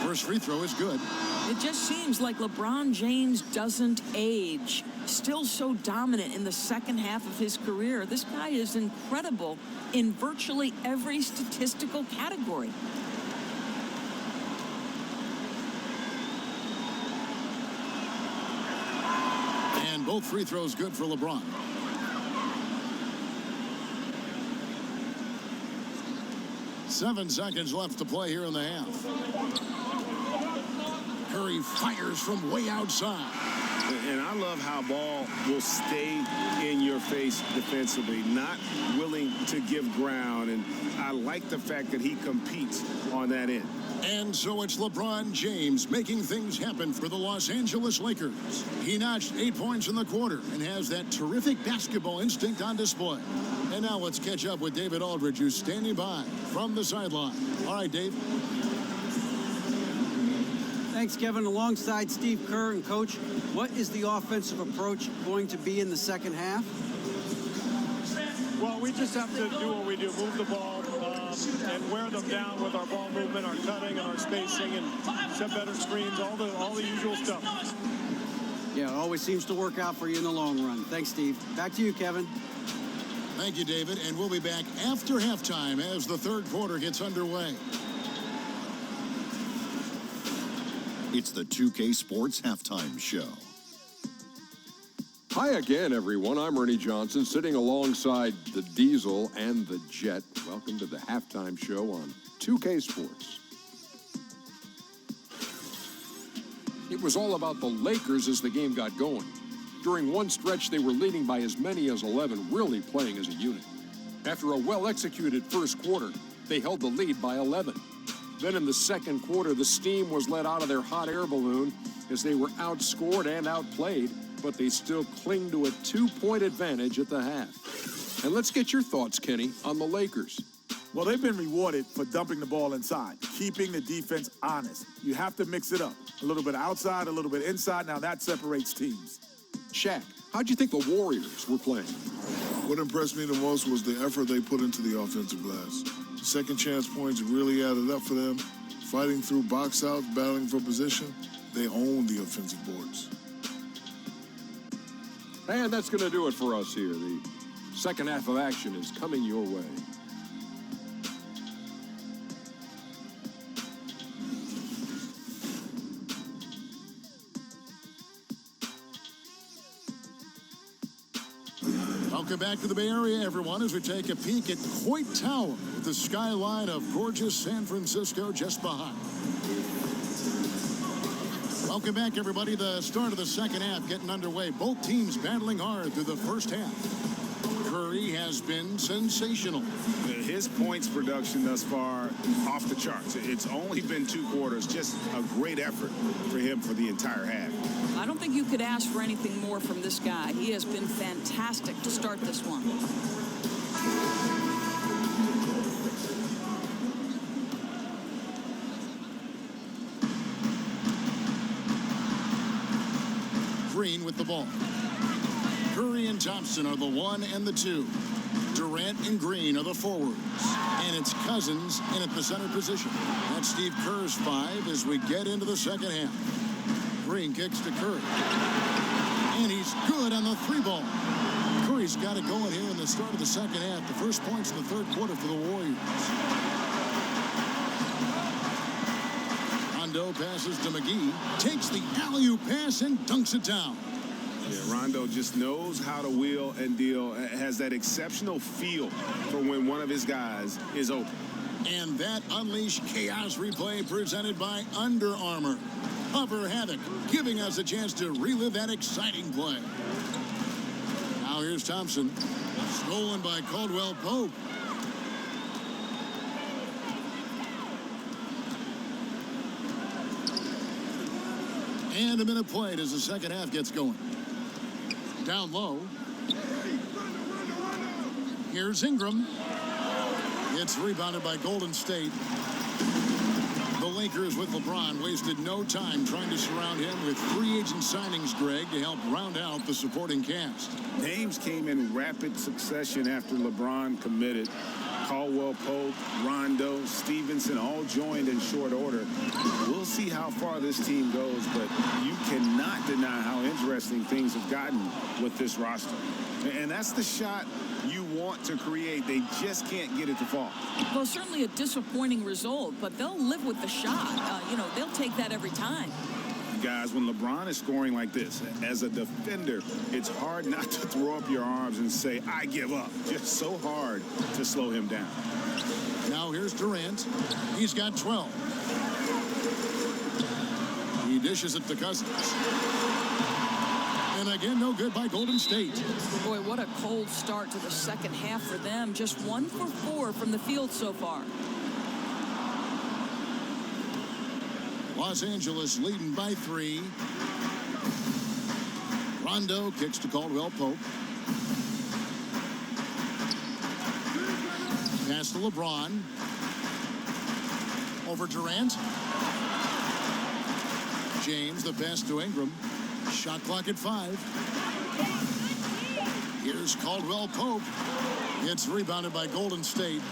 First free throw is good. It just seems like LeBron James doesn't age. Still so dominant in the second half of his career. This guy is incredible in virtually every statistical category. And both free throws good for LeBron. Seven seconds left to play here in the half. Curry fires from way outside. And I love how ball will stay in your face defensively, not willing to give ground. And I like the fact that he competes on that end. And so it's LeBron James making things happen for the Los Angeles Lakers. He notched 8 points in the quarter and has that terrific basketball instinct on display. And now let's catch up with David Aldridge, who's standing by from the sideline. All right, Dave. Thanks, Kevin. Alongside Steve Kerr and Coach, what is the offensive approach going to be in the second half? Well, we just have to do what we do, move the ball and wear them down with our ball movement, our cutting, and our spacing, and set better screens, all the usual stuff. Yeah, it always seems to work out for you in the long run. Thanks, Steve. Back to you, Kevin. Thank you, David. And we'll be back after halftime as the third quarter gets underway. It's the 2K Sports Halftime Show. Hi again, everyone. I'm Ernie Johnson, sitting alongside the Diesel and the Jet. Welcome to the halftime show on 2K Sports. It was all about the Lakers as the game got going. During one stretch, they were leading by as many as 11, really playing as a unit. After a well-executed first quarter, they held the lead by 11. Then in the second quarter, the steam was let out of their hot air balloon as they were outscored and outplayed, but they still cling to a 2-point advantage at the half. And let's get your thoughts, Kenny, on the Lakers. Well, they've been rewarded for dumping the ball inside, keeping the defense honest. You have to mix it up. A little bit outside, a little bit inside. Now that separates teams. Shaq, how'd you think the Warriors were playing? What impressed me the most was the effort they put into the offensive glass. Second chance points really added up for them. Fighting through box outs, battling for position, they owned the offensive boards. And that's going to do it for us here. The second half of action is coming your way. Welcome back to the Bay Area, everyone, as we take a peek at Coit Tower with the skyline of gorgeous San Francisco just behind. Welcome back, everybody. The start of the second half getting underway. Both teams battling hard through the first half. Curry has been sensational. His points production thus far off the charts. It's only been 2 quarters. Just a great effort for him for the entire half. I don't think you could ask for anything more from this guy. He has been fantastic to start this one. Green with the ball. Curry and Thompson are the 1 and the 2. Durant and Green are the forwards. And it's Cousins in at the center position. That's Steve Kerr's 5 as we get into the second half. Green kicks to Curry. And he's good on the 3-ball. Curry's got it going here in the start of the second half. The first points in the third quarter for the Warriors. Rondo passes to McGee. Takes the alley-oop pass and dunks it down. Yeah, Rondo just knows how to wheel and deal, has that exceptional feel for when one of his guys is open. And that Unleash Chaos replay presented by Under Armour. Hover Havoc, giving us a chance to relive that exciting play. Now here's Thompson. Stolen by Caldwell Pope. And a minute played as the second half gets going. Down low. Here's Ingram. It's rebounded by Golden State. The Lakers with LeBron wasted no time trying to surround him with free agent signings, Greg, to help round out the supporting cast. Names came in rapid succession after LeBron committed. Caldwell Pope, Rondo, Stevenson all joined in short order. We'll see how far this team goes, but you cannot deny how interesting things have gotten with this roster. And that's the shot you want to create. They just can't get it to fall. Well, certainly a disappointing result, but they'll live with the shot. They'll take that every time. Guys, when LeBron is scoring like this, as a defender, it's hard not to throw up your arms and say, I give up. Just so hard to slow him down. Now here's Durant. He's got 12. He dishes it to Cousins. And again, no good by Golden State. Boy, what a cold start to the second half for them. Just 1 for 4 from the field so far. Los Angeles leading by 3. Rondo kicks to Caldwell Pope. Pass to LeBron. Over Durant. James, the pass to Ingram. Shot clock at 5. Here's Caldwell Pope. It's rebounded by Golden State.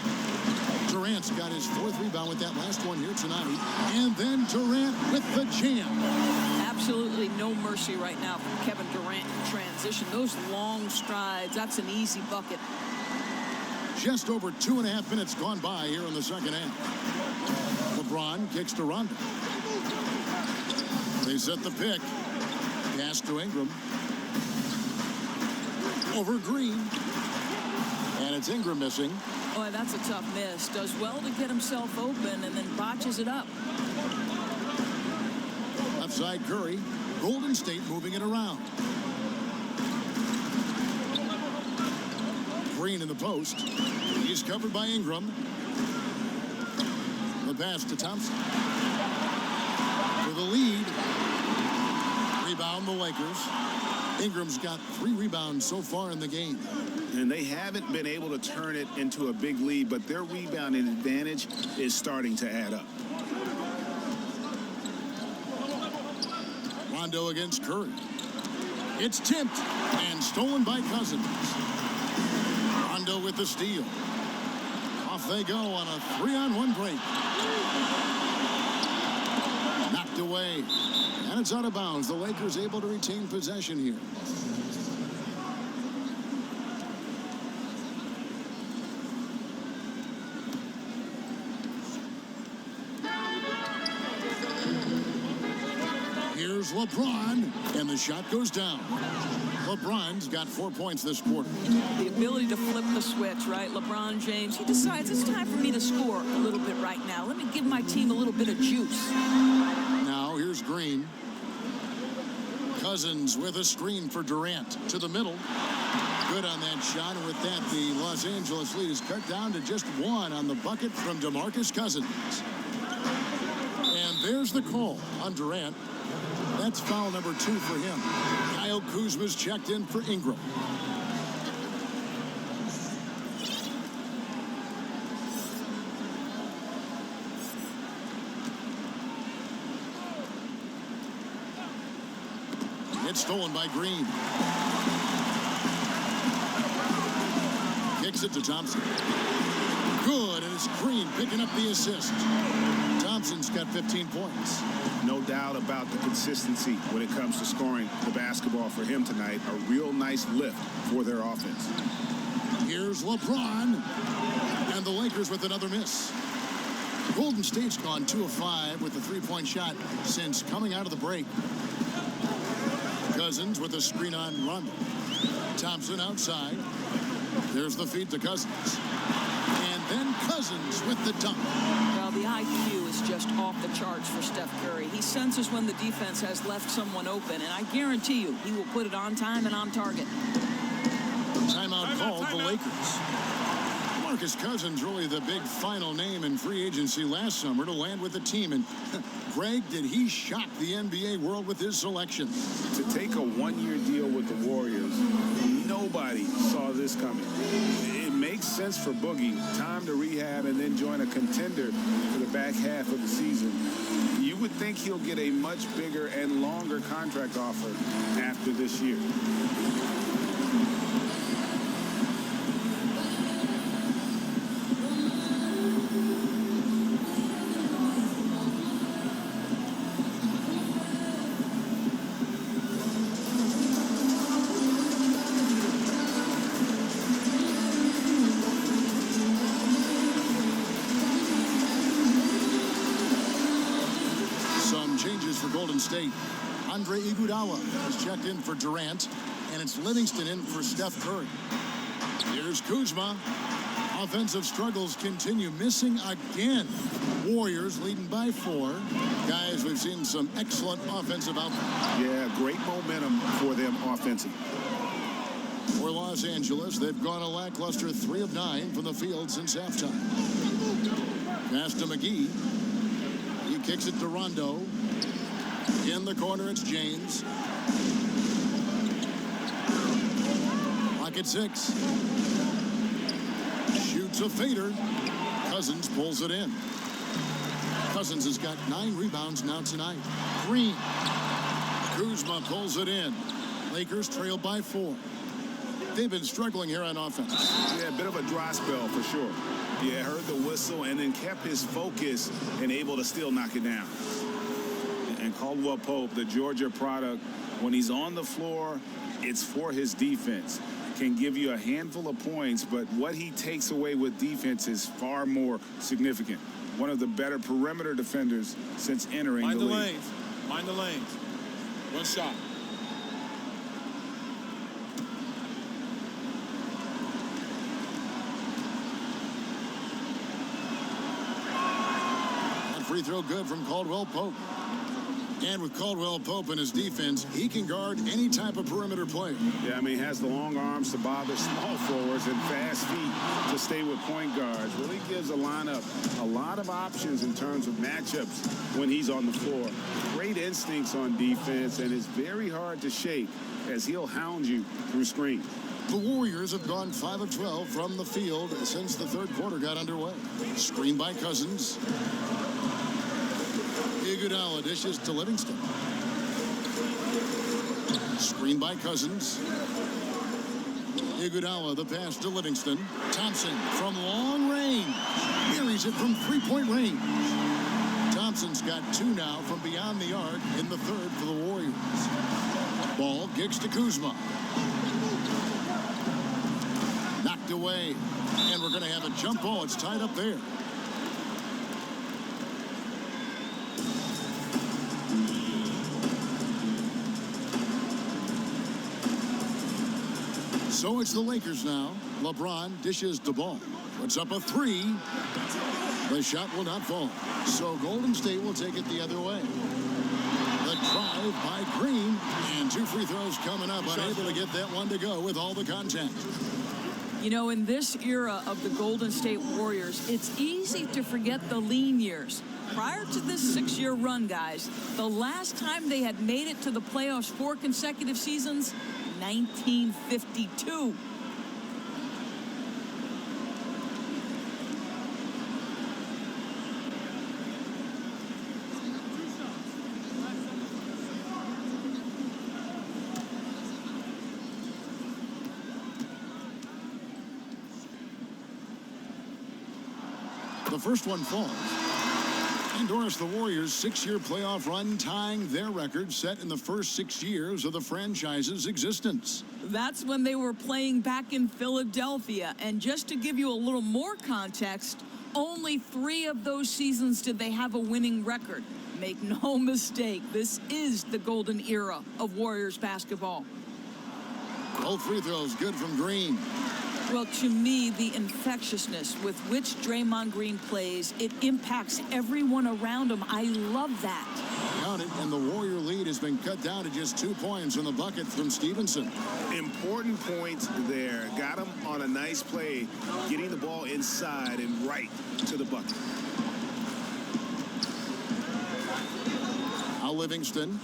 Durant's got his 4th rebound with that last one here tonight. And then Durant with the jam. Absolutely no mercy right now from Kevin Durant in transition. Those long strides, that's an easy bucket. Just over 2.5 minutes gone by here in the second half. LeBron kicks to Rondo. They set the pick. Pass to Ingram. Over Green. And it's Ingram missing. Boy, that's a tough miss. Does well to get himself open and then botches it up. Left side Curry. Golden State moving it around. Green in the post. He's covered by Ingram. The pass to Thompson. For the lead. Rebound the Lakers. Ingram's got 3 rebounds so far in the game. And they haven't been able to turn it into a big lead, but their rebounding advantage is starting to add up. Rondo against Curry. It's tipped and stolen by Cousins. Rondo with the steal. Off they go on a 3-on-1 break. Knocked away. And it's out of bounds. The Lakers able to retain possession here. Here's LeBron, and the shot goes down. LeBron's got 4 points this quarter. The ability to flip the switch, right? LeBron James, he decides it's time for me to score a little bit right now. Let me give my team a little bit of juice. Now here's Green. Cousins with a screen for Durant to the middle. Good on that shot, and with that, the Los Angeles lead is cut down to just 1 on the bucket from DeMarcus Cousins. And there's the call on Durant. That's foul number 2 for him. Kyle Kuzma's checked in for Ingram. It's stolen by Green. Kicks it to Thompson. Good, and it's Green picking up the assist. Thompson's got 15 points. No doubt about the consistency when it comes to scoring the basketball for him tonight. A real nice lift for their offense. Here's LeBron. And the Lakers with another miss. Golden State's gone 2 of 5 with the 3-point shot since coming out of the break. Cousins with a screen on Rondo. Thompson outside. There's the feed to Cousins. And then Cousins with the dunk. Well, the IQ is just off the charts for Steph Curry. He senses when the defense has left someone open, and I guarantee you he will put it on time and on target. Timeout called the Lakers. Marcus Cousins, really the big final name in free agency last summer to land with the team. And Greg, did he shock the NBA world with his selection? To take a one-year deal with the Warriors, nobody saw this coming. It makes sense for Boogie. Time to rehab and then join a contender for the back half of the season. You would think he'll get a much bigger and longer contract offer after this year. State. Andre Iguodala has checked in for Durant, and it's Livingston in for Steph Curry. Here's Kuzma. Offensive struggles continue, missing again. Warriors leading by 4. Guys, we've seen some excellent offensive output. Yeah, great momentum for them offensively. For Los Angeles, they've gone a lackluster 3 of 9 from the field since halftime. Pass to McGee. He kicks it to Rondo. In the corner, it's James. Clock at 6. Shoots a fader. Cousins pulls it in. Cousins has got 9 rebounds now tonight. Green. Kuzma pulls it in. Lakers trail by 4. They've been struggling here on offense. Yeah, a bit of a dry spell for sure. Yeah, heard the whistle and then kept his focus and able to still knock it down. And Caldwell Pope, the Georgia product, when he's on the floor, it's for his defense. Can give you a handful of points, but what he takes away with defense is far more significant. One of the better perimeter defenders since entering the league. Lanes. Mind the lanes. One shot. That free throw good from Caldwell Pope. And with Caldwell Pope in his defense, he can guard any type of perimeter play. Yeah, I mean, he has the long arms to bother small forwards and fast feet to stay with point guards. Really gives a lineup a lot of options in terms of matchups when he's on the floor. Great instincts on defense, and it's very hard to shake as he'll hound you through screen. The Warriors have gone 5 of 12 from the field since the third quarter got underway. Screen by Cousins. Iguodala dishes to Livingston. Screen by Cousins. Iguodala, the pass to Livingston. Thompson from long range. Buries it from three-point range. Thompson's got 2 now from beyond the arc in the third for the Warriors. Ball kicks to Kuzma. Knocked away. And we're going to have a jump ball. It's tied up there. So it's the Lakers now. LeBron dishes the ball. Puts up a 3. The shot will not fall. So Golden State will take it the other way. The drive by Green. And 2 free throws coming up. Unable to get that one to go with all the contact. You know, in this era of the Golden State Warriors, it's easy to forget the lean years. Prior to this 6-year run, guys, the last time they had made it to the playoffs 4 consecutive seasons, 1952. The first one falls. And Doris, the Warriors' 6-year playoff run, tying their record set in the first 6 years of the franchise's existence. That's when they were playing back in Philadelphia. And just to give you a little more context, only 3 of those seasons did they have a winning record. Make no mistake, this is the golden era of Warriors basketball. Both free throws good from Green. Well, to me, the infectiousness with which Draymond Green plays, it impacts everyone around him. I love that. Count it, and the Warrior lead has been cut down to just 2 points in the bucket from Stevenson. Important points there. Got him on a nice play, getting the ball inside and right to the bucket. Now Livingston,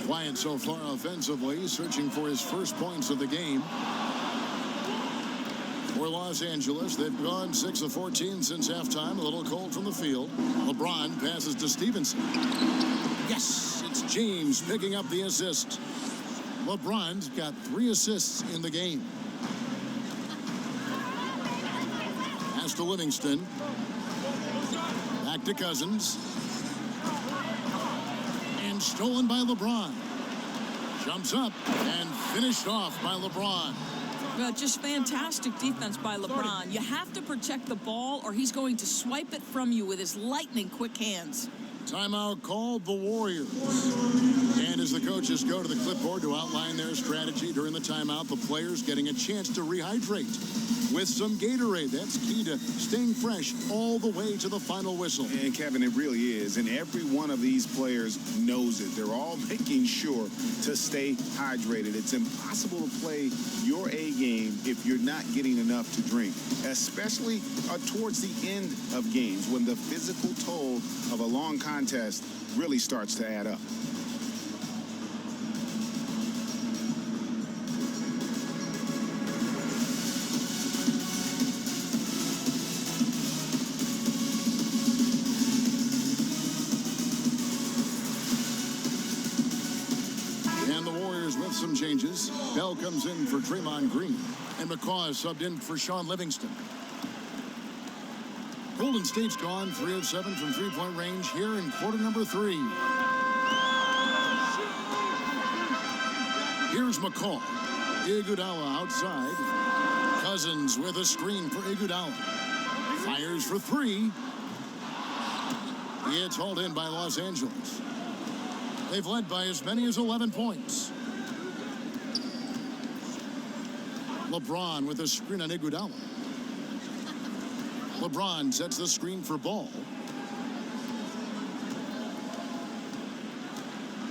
quiet so far offensively, searching for his first points of the game. For Los Angeles, they've gone 6 of 14 since halftime. A little cold from the field. LeBron passes to Stevenson. Yes, it's James picking up the assist. LeBron's got 3 assists in the game. Pass to Livingston. Back to Cousins. And stolen by LeBron. Jumps up and finished off by LeBron. Well, just fantastic defense by LeBron. You have to protect the ball or he's going to swipe it from you with his lightning quick hands. Timeout called the Warriors. And as the coaches go to the clipboard to outline their strategy during the timeout, the players getting a chance to rehydrate with some Gatorade. That's key to staying fresh all the way to the final whistle. And Kevin, it really is. And every one of these players knows it. They're all making sure to stay hydrated. It's impossible to play your A game if you're not getting enough to drink, especially towards the end of games when the physical toll of a long contest really starts to add up. And the Warriors with some changes. Bell comes in for Draymond Green, and McCaw is subbed in for Sean Livingston. Golden State's gone 3 of 7 from three-point range here in quarter number 3. Here's McCaw. Iguodala outside. Cousins with a screen for Iguodala. Fires for 3. It's hauled in by Los Angeles. They've led by as many as 11 points. LeBron with a screen on Iguodala. LeBron sets the screen for Ball.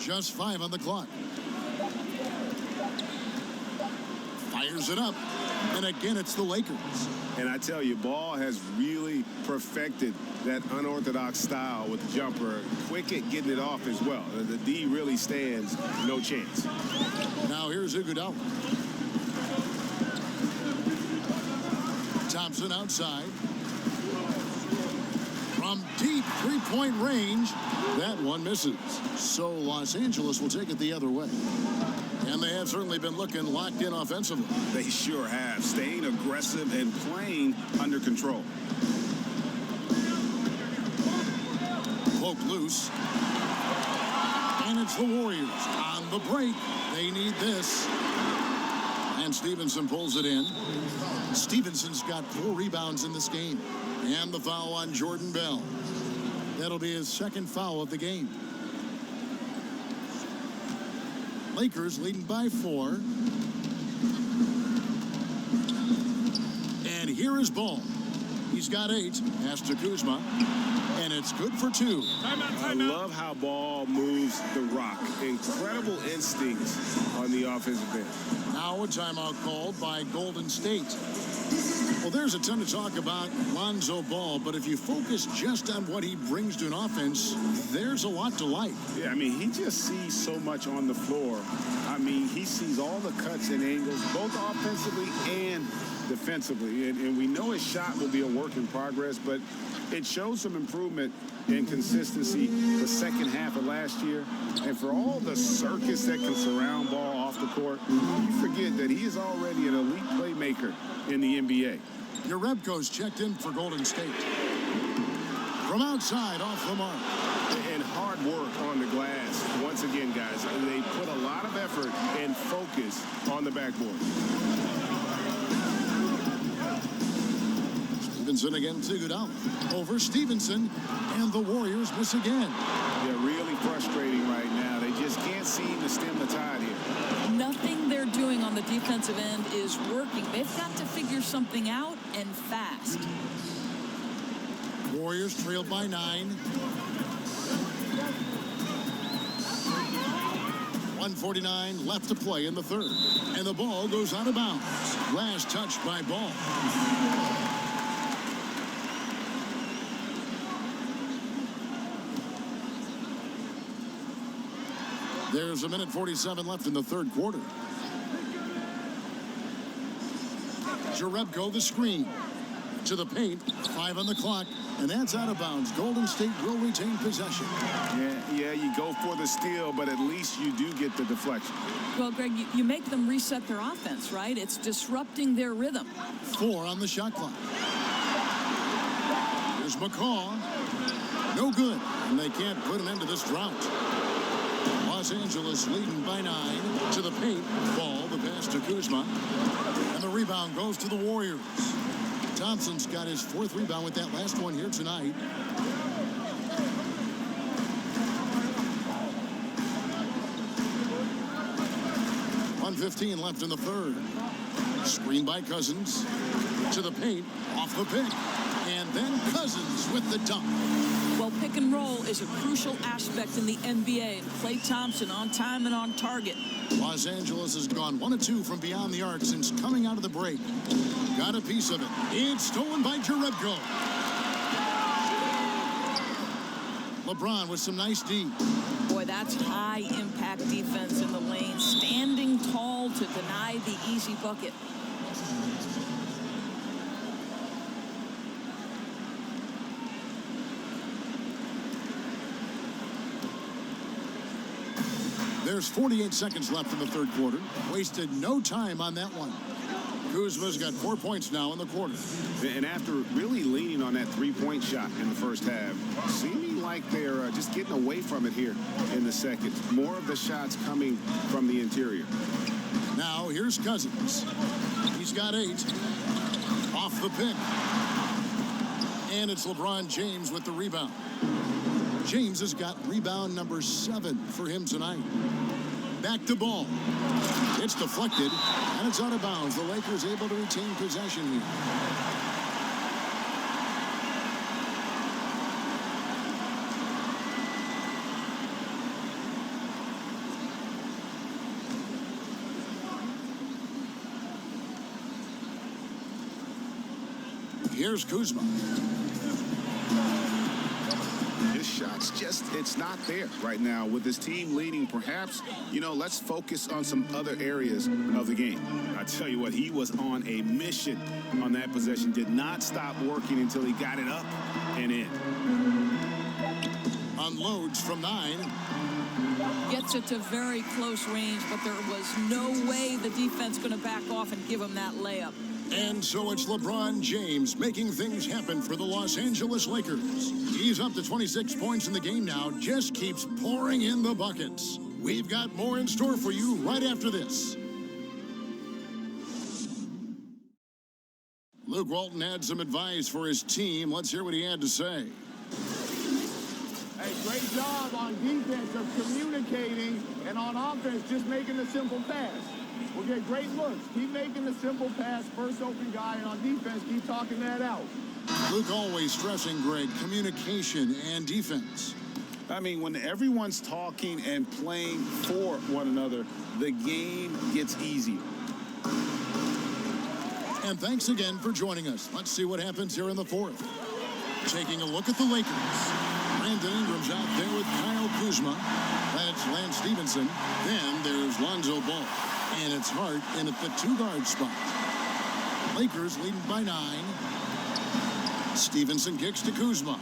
Just 5 on the clock. Fires it up. And again, it's the Lakers. And I tell you, Ball has really perfected that unorthodox style with the jumper. Quick at getting it off as well. The D really stands no chance. Now here's Iguodala. Thompson outside. From deep three-point range, that one misses. So Los Angeles will take it the other way. And they have certainly been looking locked in offensively. They sure have, staying aggressive and playing under control. Poke loose. And it's the Warriors on the break. They need this. And Stevenson pulls it in. Stevenson's got 4 rebounds in this game. And the foul on Jordan Bell. That'll be his second foul of the game. Lakers leading by 4. And here is Ball. He's got 8. Pass to Kuzma. And it's good for 2. I love how Ball moves the rock. Incredible instincts on the offensive end. Now a timeout called by Golden State. Well, there's a ton to talk about Lonzo Ball, but if you focus just on what he brings to an offense, there's a lot to like. Yeah, I mean, he just sees so much on the floor. I mean, he sees all the cuts and angles, both offensively and defensively. And we know his shot will be a work in progress, but it shows some improvement in consistency the second half of last year. And for all the circus that can surround Ball off the court, you forget that he is already an elite playmaker in the NBA. Your Rebco's checked in for Golden State. From outside, off the mark. And hard work on the glass. Once again, guys, they put a lot of effort and focus on the backboard. Stevenson again to Iguodala. Over Stevenson, and the Warriors miss again. Yeah, real frustrating right now. They just can't seem to stem the tide here. Nothing they're doing on the defensive end is working. They've got to figure something out, and fast. Warriors trailed by 9. 1:49 left to play in the third. And the ball goes out of bounds. Last touch by Ball. There's 1:47 left in the third quarter. Jerebko the screen. To the paint. 5 on the clock. And that's out of bounds. Golden State will retain possession. Yeah, you go for the steal, but at least you do get the deflection. Well, Greg, you make them reset their offense, right? It's disrupting their rhythm. 4 on the shot clock. Here's McCaw. No good. And they can't put an end to this drought. Los Angeles leading by 9. To the paint. Ball, the pass to Kuzma. And the rebound goes to the Warriors. Thompson's got his 4th rebound with that last one here tonight. .115 left in the third. Screen by Cousins. To the paint. Off the pick. And then Cousins with the dunk. Well, pick and roll is a crucial aspect in the NBA. And Klay Thompson on time and on target. Los Angeles has gone 1 of 2 from beyond the arc since coming out of the break. Got a piece of it. It's stolen by Jerebko. LeBron with some nice D. Boy, that's high-impact defense in the lane. Standing tall to deny the easy bucket. There's 48 seconds left in the third quarter. Wasted no time on that one. Kuzma's got 4 points now in the quarter. And after really leaning on that three-point shot in the first half, seeming like they're just getting away from it here in the second. More of the shots coming from the interior. Now here's Cousins. He's got 8. Off the pick. And it's LeBron James with the rebound. James has got rebound number 7 for him tonight. Back to Ball. It's deflected, and it's out of bounds. The Lakers able to retain possession here. Here's Kuzma. Shots just, it's not there right now with this team leading. Perhaps, let's focus on some other areas of the game. I tell you what, he was on a mission on that possession. Did not stop working until he got it up and in. Unloads from 9. Gets it to very close range, but there was no way the defense going to back off and give him that layup. And so it's LeBron James making things happen for the Los Angeles Lakers. He's up to 26 points in the game now, just keeps pouring in the buckets. We've got more in store for you right after this. Luke Walton had some advice for his team. Let's hear what he had to say. Hey, great job on defense of communicating, and on offense just making a simple pass. We'll get great looks. Keep making the simple pass, first open guy, and on defense, keep talking that out. Luke always stressing, Greg, communication and defense. I mean, when everyone's talking and playing for one another, the game gets easier. And thanks again for joining us. Let's see what happens here in the fourth. Taking a look at the Lakers. Brandon Ingram's out there with Kyle Kuzma. That's Lance Stevenson. Then there's Lonzo Ball. And it's Hart in at the 2-guard spot. Lakers leading by 9. Stevenson kicks to Kuzma.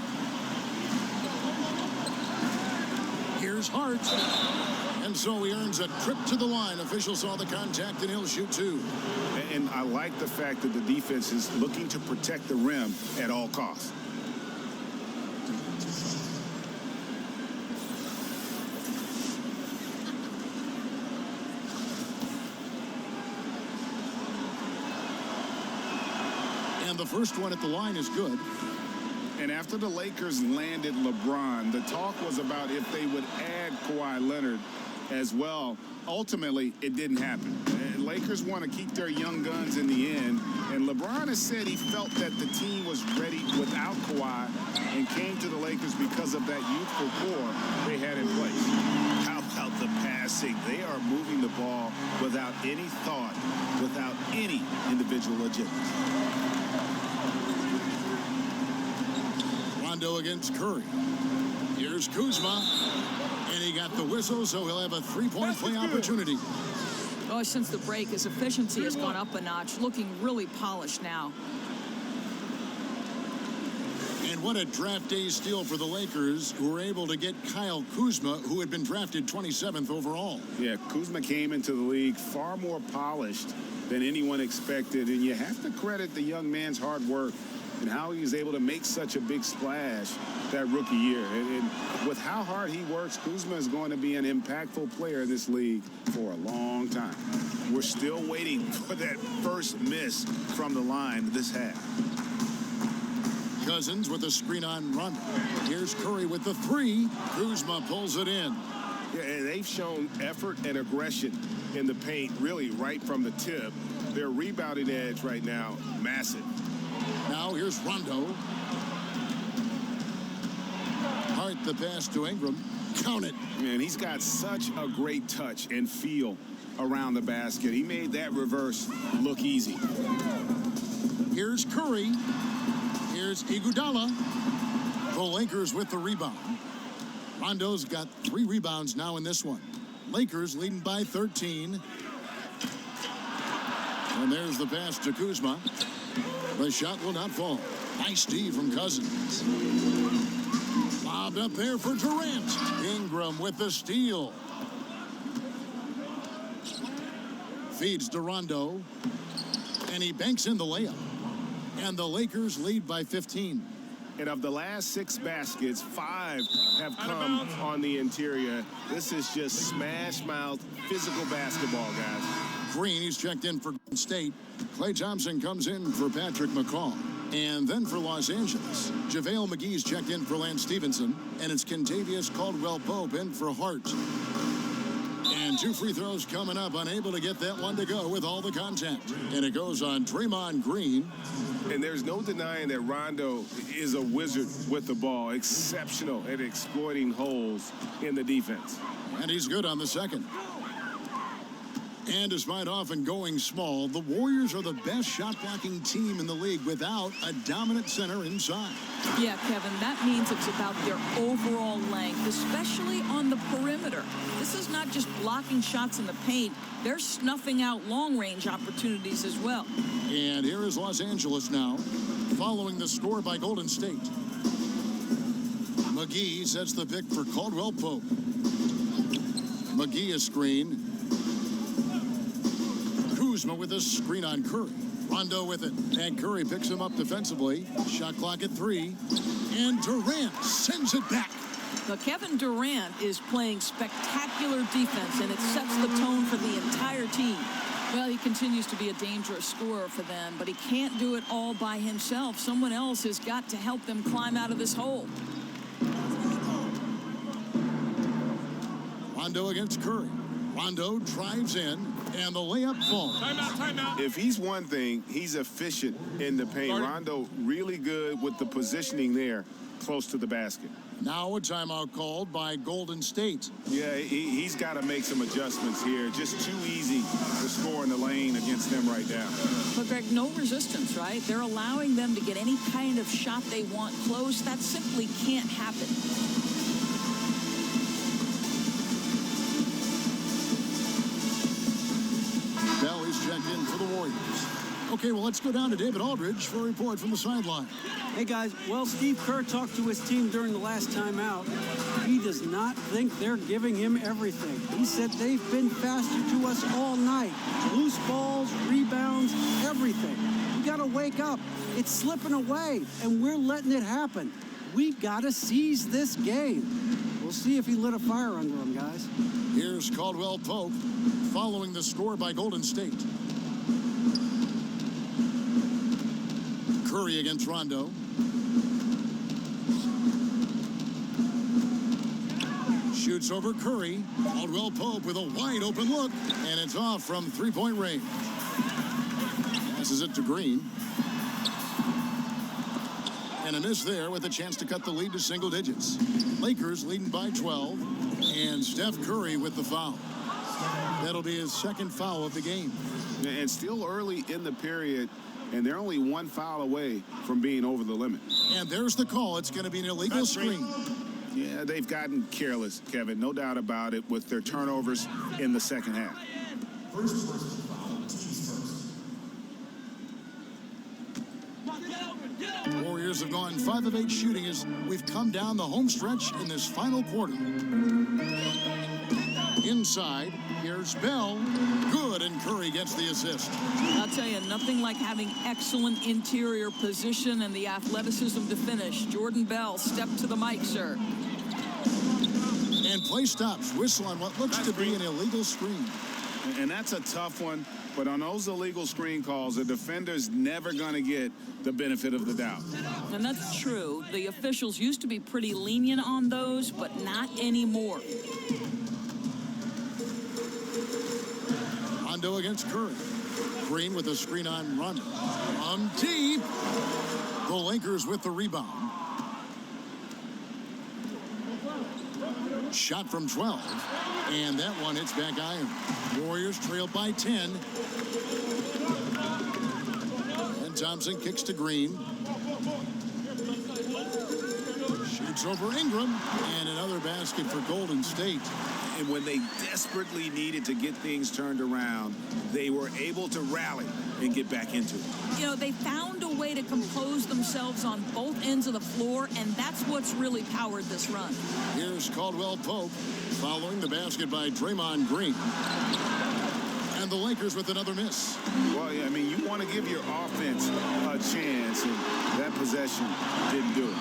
Here's Hart. And so he earns a trip to the line. Official saw the contact, and he'll shoot 2. And I like the fact that the defense is looking to protect the rim at all costs. And the first one at the line is good. And after the Lakers landed LeBron, the talk was about if they would add Kawhi Leonard as well. Ultimately, it didn't happen. And Lakers want to keep their young guns in the end. And LeBron has said he felt that the team was ready without Kawhi and came to the Lakers because of that youthful core they had in place. How about the passing? They are moving the ball without any thought, without any individual agenda. Rondo against Curry. Here's Kuzma. And he got the whistle, so he'll have a three-point play opportunity. Oh, since the break, his efficiency has gone up a notch, looking really polished now. And what a draft day steal for the Lakers, who were able to get Kyle Kuzma, who had been drafted 27th overall. Yeah, Kuzma came into the league far more polished than anyone expected, and you have to credit the young man's hard work and how he was able to make such a big splash that rookie year. And with how hard he works, Kuzma is going to be an impactful player in this league for a long time. We're still waiting for that first miss from the line this half. Cousins with a screen on Rondo. Here's Curry with the three. Kuzma pulls it in. Yeah, and they've shown effort and aggression in the paint, really right from the tip. Their rebounding edge right now, massive. Now here's Rondo. Hart the pass to Ingram. Count it. Man, he's got such a great touch and feel around the basket. He made that reverse look easy. Here's Curry. Here's Iguodala. The Lakers with the rebound. Rondo's got 3 rebounds now in this one. Lakers leading by 13. And there's the pass to Kuzma. The shot will not fall. Nice D from Cousins. Lobbed up there for Durant. Ingram with the steal. Feeds to Rondo. And he banks in the layup. And the Lakers lead by 15. And of the last 6 baskets, 5 have come on the interior. This is just smash-mouth, physical basketball, guys. Green, he's checked in for Golden State. Klay Thompson comes in for Patrick McCaw. And then for Los Angeles, JaVale McGee's checked in for Lance Stevenson. And it's Kentavious Caldwell-Pope in for Hart. And 2 free throws coming up, unable to get that one to go with all the contact. And it goes on Draymond Green. And there's no denying that Rondo is a wizard with the ball, exceptional at exploiting holes in the defense. And he's good on the second. And despite often going small, the Warriors are the best shot-blocking team in the league without a dominant center inside. Yeah, Kevin, that means it's about their overall length, especially on the perimeter. This is not just blocking shots in the paint. They're snuffing out long-range opportunities as well. And here is Los Angeles now, following the score by Golden State. McGee sets the pick for Caldwell-Pope. McGee a screen. Kuzma with a screen on Curry. Rondo with it. And Curry picks him up defensively. Shot clock at 3. And Durant sends it back. But Kevin Durant is playing spectacular defense, and it sets the tone for the entire team. Well, he continues to be a dangerous scorer for them, but he can't do it all by himself. Someone else has got to help them climb out of this hole. Rondo against Curry. Rondo drives in, and the layup falls. Timeout. If he's one thing, he's efficient in the paint. Rondo really good with the positioning there close to the basket. Now a timeout called by Golden State. Yeah, he's got to make some adjustments here. Just too easy to score in the lane against them right now. But, Greg, no resistance, right? They're allowing them to get any kind of shot they want close. That simply can't happen. Bell is checked in for the Warriors. Okay, well, let's go down to David Aldridge for a report from the sideline. Hey, guys. Well, Steve Kerr talked to his team during the last timeout. He does not think they're giving him everything. He said they've been faster to us all night. Loose balls, rebounds, everything. We got to wake up. It's slipping away, and we're letting it happen. We got to seize this game. We'll see if he lit a fire under him, guys. Here's Caldwell-Pope following the score by Golden State. Curry against Rondo. Shoots over Curry. Caldwell Pope with a wide open look, and it's off from three-point range. Passes it to Green. And a miss there with a chance to cut the lead to single digits. Lakers leading by 12, and Steph Curry with the foul. That'll be his second foul of the game. And still early in the period, and they're only one foul away from being over the limit. And there's the call. It's going to be an illegal screen. Yeah, they've gotten careless, Kevin. No doubt about it with their turnovers in the second half. First personal foul, teams first. Warriors have gone 5 of 8 shooting as we've come down the home stretch in this final quarter. Inside, here's Bell. Good, and Curry gets the assist. I'll tell you, nothing like having excellent interior position and the athleticism to finish. Jordan Bell, step to the mic, sir. And play stops. Whistle on what looks to be an illegal screen. And that's a tough one, but on those illegal screen calls, the defender's never going to get the benefit of the doubt. And that's true. The officials used to be pretty lenient on those, but not anymore. Rondo against Curry. Green with a screen on Rondo. On deep. The Lakers with the rebound. Shot from 12. And that one hits back iron. Warriors trail by 10. And Thompson kicks to Green. Shoots over Ingram. And another basket for Golden State. And when they desperately needed to get things turned around, they were able to rally and get back into it. You know, they found a way to compose themselves on both ends of the floor, and that's what's really powered this run. Here's Caldwell Pope following the basket by Draymond Green. And the Lakers with another miss. Well, I mean, you want to give your offense a chance, and that possession didn't do it.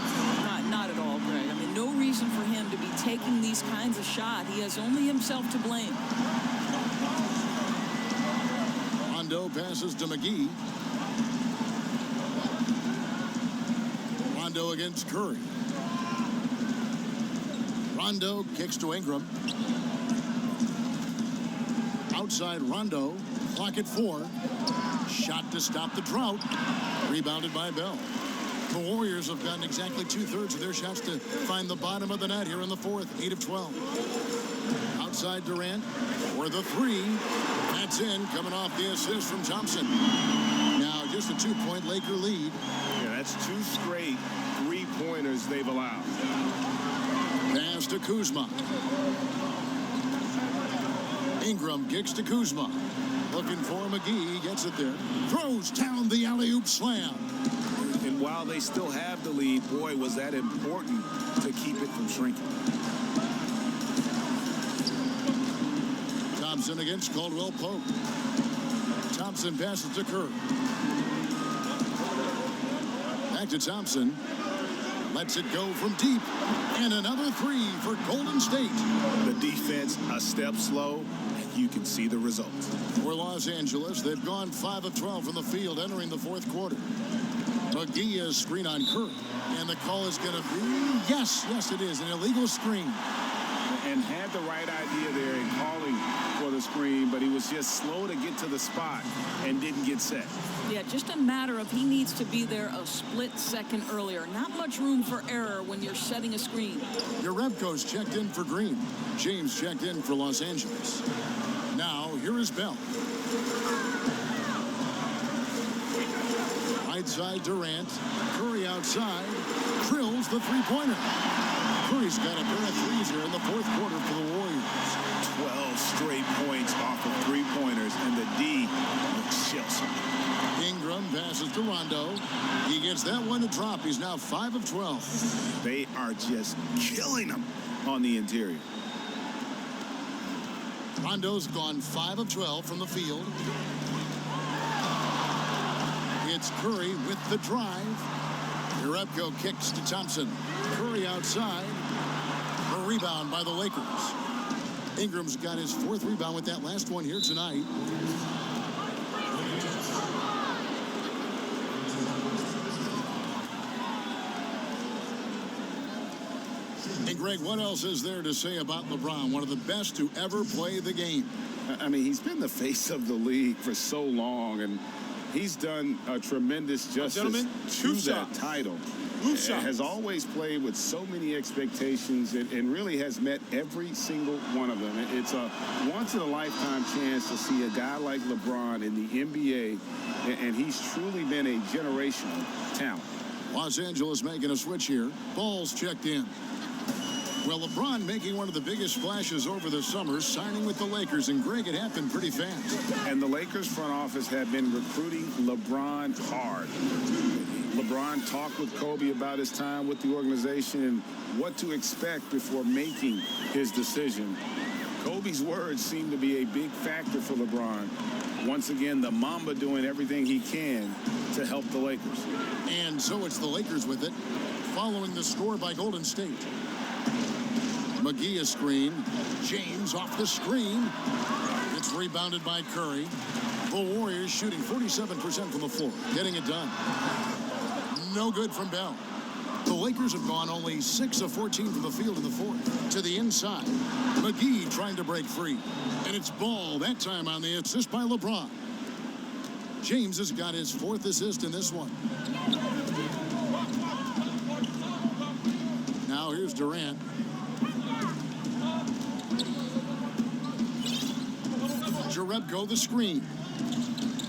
Not at all, Greg. I mean, no reason for him to be taking these kinds of shots. He has only himself to blame. Rondo passes to McGee. Rondo against Curry. Rondo kicks to Ingram. Outside Rondo. Clock at 4. Shot to stop the drought. Rebounded by Bell. The Warriors have gotten exactly 2/3 of their shots to find the bottom of the net here in the fourth. 8 of 12. Outside Durant for the 3. That's in, coming off the assist from Thompson. Now just a 2-point Laker lead. Yeah, that's 2 straight 3-pointers they've allowed. Pass to Kuzma. Ingram kicks to Kuzma. Looking for McGee. Gets it there. Throws down the alley-oop slam. And while they still have the lead, boy, was that important to keep it from shrinking. Thompson against Caldwell Pope. Thompson passes to Curry. Back to Thompson. Lets it go from deep. And another 3 for Golden State. The defense a step slow, and you can see the results. For Los Angeles, they've gone 5 of 12 from the field entering the fourth quarter. McGee is screen on Curry. And the call is going to be, yes, it is, an illegal screen. And had the right idea there in calling for the screen, but he was just slow to get to the spot and didn't get set. Yeah, just a matter of he needs to be there a split second earlier. Not much room for error when you're setting a screen. Yarebko's checked in for Green. James checked in for Los Angeles. Now, here is Bell. Right side Durant. Curry outside. Drills the three-pointer. Curry's got a pair of threes here in the fourth quarter for the Warriors. 12 straight points off of three-pointers, and the D looks chills. Ingram passes to Rondo. He gets that one to drop. He's now 5 of 12. They are just killing him on the interior. Rondo's gone 5 of 12 from the field. It's Curry with the drive. Yarebko kicks to Thompson. Curry outside. A rebound by the Lakers. Ingram's got his 4th rebound with that last one here tonight. Greg, what else is there to say about LeBron, one of the best to ever play the game? I mean, he's been the face of the league for so long, and he's done a tremendous justice to that title. Has always played with so many expectations and really has met every single one of them. It's a once-in-a-lifetime chance to see a guy like LeBron in the NBA, and he's truly been a generational talent. Los Angeles making a switch here. Ball's checked in. Well, LeBron making one of the biggest splashes over the summer, signing with the Lakers, and Greg, it happened pretty fast. And the Lakers front office have been recruiting LeBron hard. LeBron talked with Kobe about his time with the organization and what to expect before making his decision. Kobe's words seem to be a big factor for LeBron. Once again, the Mamba doing everything he can to help the Lakers. And so it's the Lakers with it, following the score by Golden State. McGee a screen. James off the screen. It's rebounded by Curry. The Warriors shooting 47% from the floor, getting it done. No good from Bell. The Lakers have gone only 6 of 14 from the field in the fourth. To the inside. McGee trying to break free. And it's Ball, that time on the assist by LeBron. James has got his 4th assist in this one. Now here's Durant. Jerebko the screen.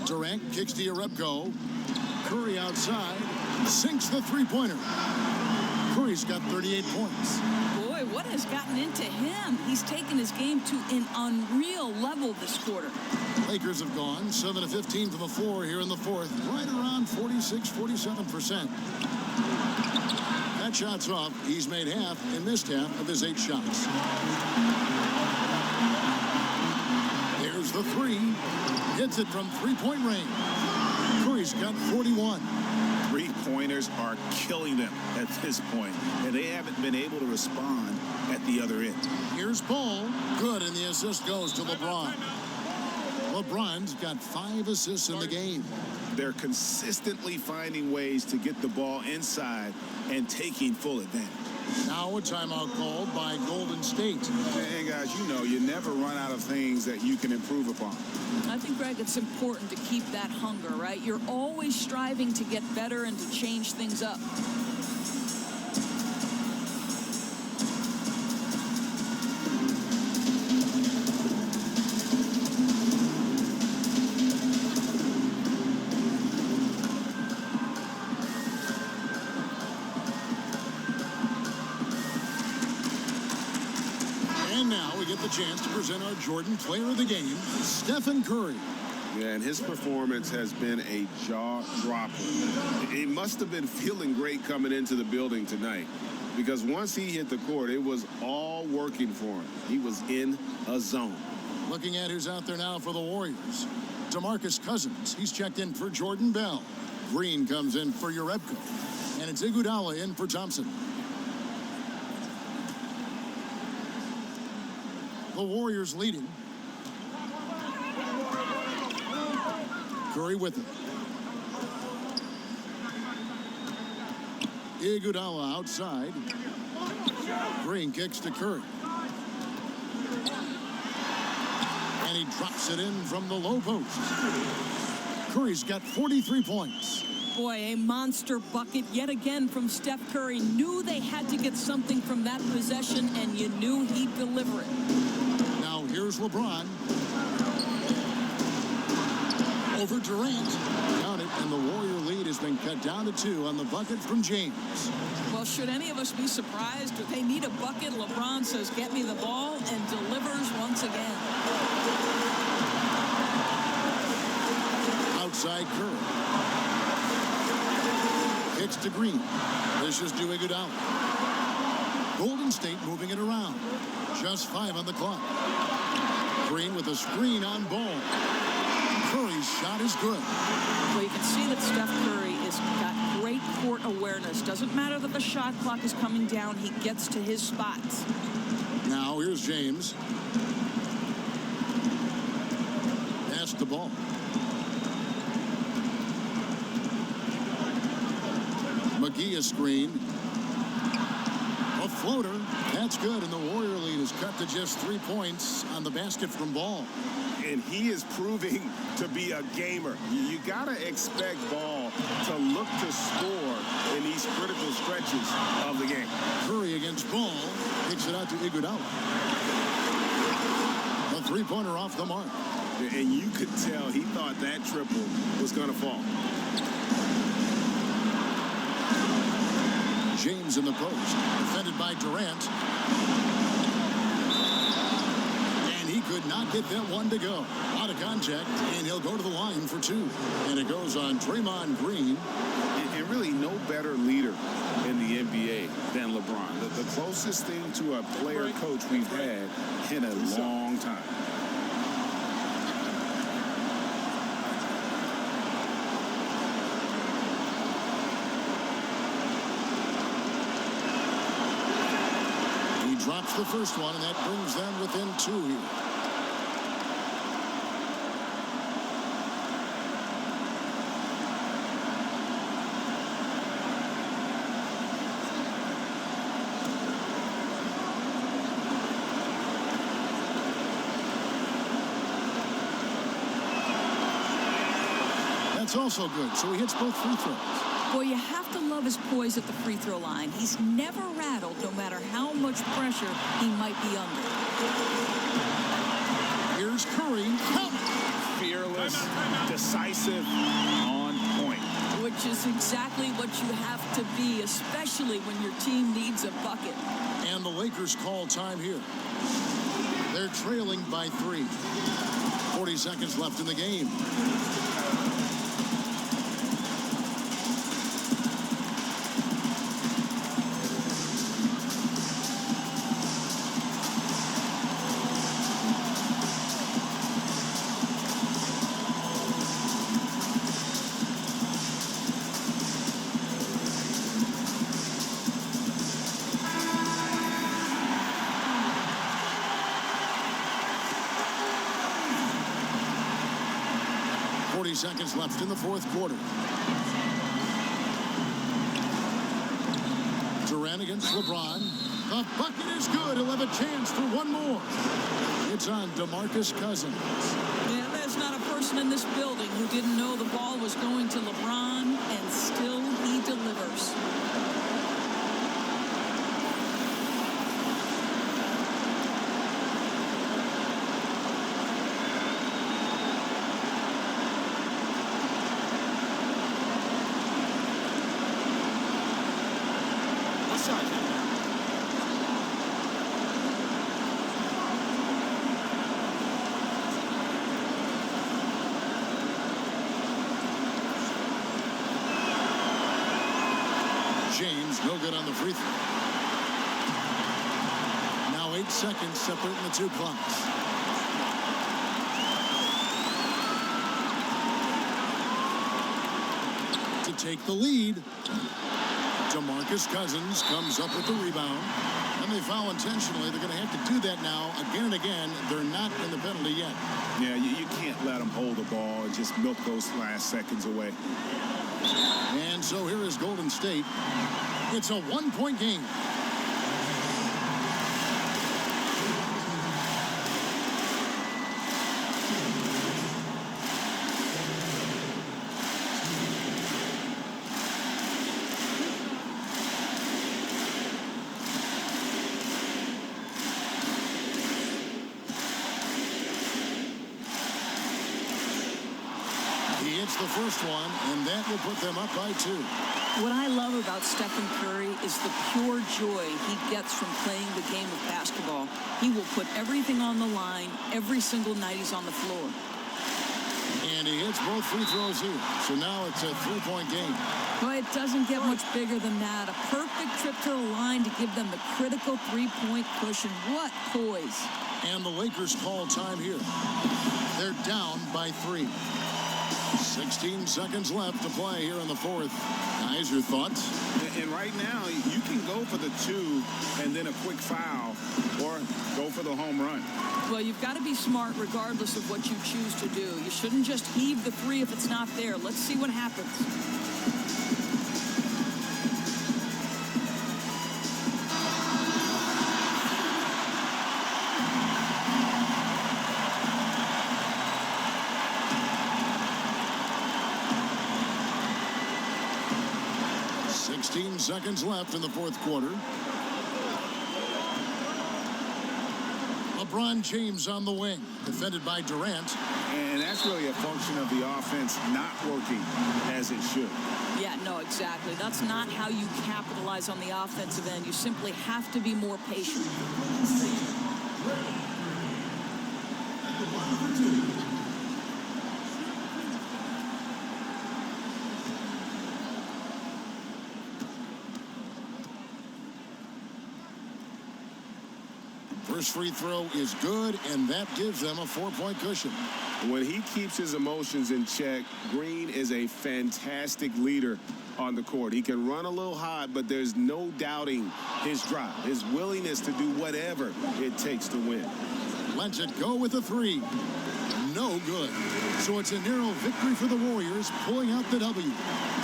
Durant kicks to Jerebko. Curry outside. Sinks the three-pointer. Curry's got 38 points. Boy, what has gotten into him? He's taken his game to an unreal level this quarter. Lakers have gone 7 of 15 from the floor here in the fourth. Right around 47%. That shot's off. He's made half and missed half of his 8 shots. There's the three. Hits it from three-point range. Curry's got 41. Three-pointers are killing them at this point, and they haven't been able to respond at the other end. Here's Paul. Good, and the assist goes to LeBron. LeBron's got 5 assists in the game. They're consistently finding ways to get the ball inside and taking full advantage. Now a timeout called by Golden State. Hey, guys, you know you never run out of things that you can improve upon. I think, Greg, it's important to keep that hunger, right? You're always striving to get better and to change things up. Chance to present our Jordan Player of the Game, Stephen Curry. Yeah, and his performance has been a jaw-dropper. He must have been feeling great coming into the building tonight, because once he hit the court, it was all working for him. He was in a zone. Looking at who's out there now for the Warriors. DeMarcus Cousins, he's checked in for Jordan Bell. Green comes in for Jerebko. And it's Iguodala in for Thompson. The Warriors leading. Curry with it. Iguodala outside. Green kicks to Curry. And he drops it in from the low post. Curry's got 43 points. Boy, a monster bucket yet again from Steph Curry. Knew they had to get something from that possession, and you knew he'd deliver it. Now here's LeBron. Over Durant. Count it, and the Warrior lead has been cut down to 2 on the bucket from James. Well, should any of us be surprised? If they need a bucket, LeBron says, get me the ball, and delivers once again. Outside Curry. Kicks to Green. This is to Iguodala. Golden State moving it around. Just 5 on the clock. Green with a screen on Ball. Curry's shot is good. Well, you can see that Steph Curry has got great court awareness. Doesn't matter that the shot clock is coming down. He gets to his spots. Now here's James. Pass the ball. McGee a screen. A floater. That's good, and the Warrior lead is cut to just 3 points on the basket from Ball. And he is proving to be a gamer. You got to expect Ball to look to score in these critical stretches of the game. Curry against Ball. Kicks it out to Iguodala. A three-pointer off the mark. And you could tell he thought that triple was going to fall. James in the post. Defended by Durant. And he could not get that one to go. Out of contact, and he'll go to the line for 2. And it goes on Draymond Green. And really no better leader in the NBA than LeBron. The closest thing to a player coach we've had in a long time. He drops the first one, and that brings them within 2 here. That's also good, so he hits both free throws. Boy, you have to love his poise at the free throw line. He's never rattled, no matter how much pressure he might be under. Here's Curry. Fearless, decisive, on point. Which is exactly what you have to be, especially when your team needs a bucket. And the Lakers call time here. They're trailing by 3. 40 seconds left in the game. 40 seconds left in the fourth quarter. Durant against LeBron. The bucket is good. He'll have a chance for one more. It's on DeMarcus Cousins. Yeah, there's not a person in this building who didn't know the ball was going to LeBron, and still he delivers. James, no good on the free throw. Now 8 seconds separating the two clocks. To take the lead, DeMarcus Cousins comes up with the rebound. And they foul intentionally. They're going to have to do that now again and again. They're not in the penalty yet. Yeah, you can't let them hold the ball and just milk those last seconds away. And so here is Golden State. It's a one-point game. He hits the first one, and that will put them up by 2. What I love about Stephen Curry is the pure joy he gets from playing the game of basketball. He will put everything on the line every single night he's on the floor. And he hits both free throws here. So now it's a 3-point game. But it doesn't get much bigger than that. A perfect trip to the line to give them the critical 3-point cushion. What poise. And the Lakers call time here. They're down by 3. 16 seconds left to play here in the fourth. Guys, your thoughts? And right now, you can go for the 2 and then a quick foul or go for the home run. Well, you've got to be smart regardless of what you choose to do. You shouldn't just heave the 3 if it's not there. Let's see what happens. 16 seconds left in the fourth quarter. LeBron James on the wing, defended by Durant. And that's really a function of the offense not working as it should. Yeah, no, exactly. That's not how you capitalize on the offensive end. You simply have to be more patient. First free throw is good, and that gives them a 4-point cushion. When he keeps his emotions in check, Green is a fantastic leader on the court. He can run a little hot, but there's no doubting his drive, his willingness to do whatever it takes to win. Lets it go with a three. No good. So it's a narrow victory for the Warriors, pulling out the W.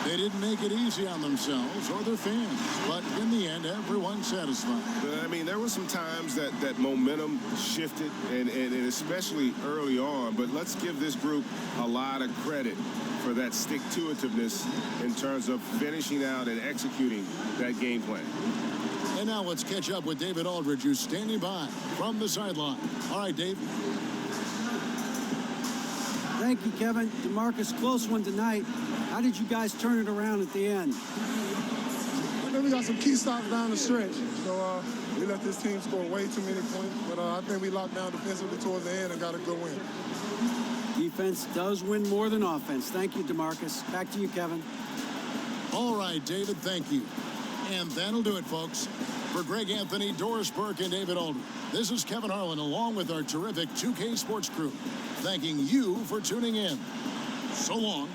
They didn't make it easy on themselves or their fans, but in the end, everyone's satisfied. I mean, there were some times that momentum shifted, and especially early on, but let's give this group a lot of credit for that stick-to-itiveness in terms of finishing out and executing that game plan. And now let's catch up with David Aldridge, who's standing by from the sideline. All right, Dave. Thank you, Kevin. DeMarcus, close one tonight. How did you guys turn it around at the end? I think we got some key stops down the stretch. So we let this team score way too many points. But I think we locked down defensively towards the end and got a good win. Defense does win more than offense. Thank you, DeMarcus. Back to you, Kevin. All right, David, thank you. And that'll do it, folks. For Greg Anthony, Doris Burke, and David Aldridge, this is Kevin Harlan along with our terrific 2K Sports crew, thanking you for tuning in. So long.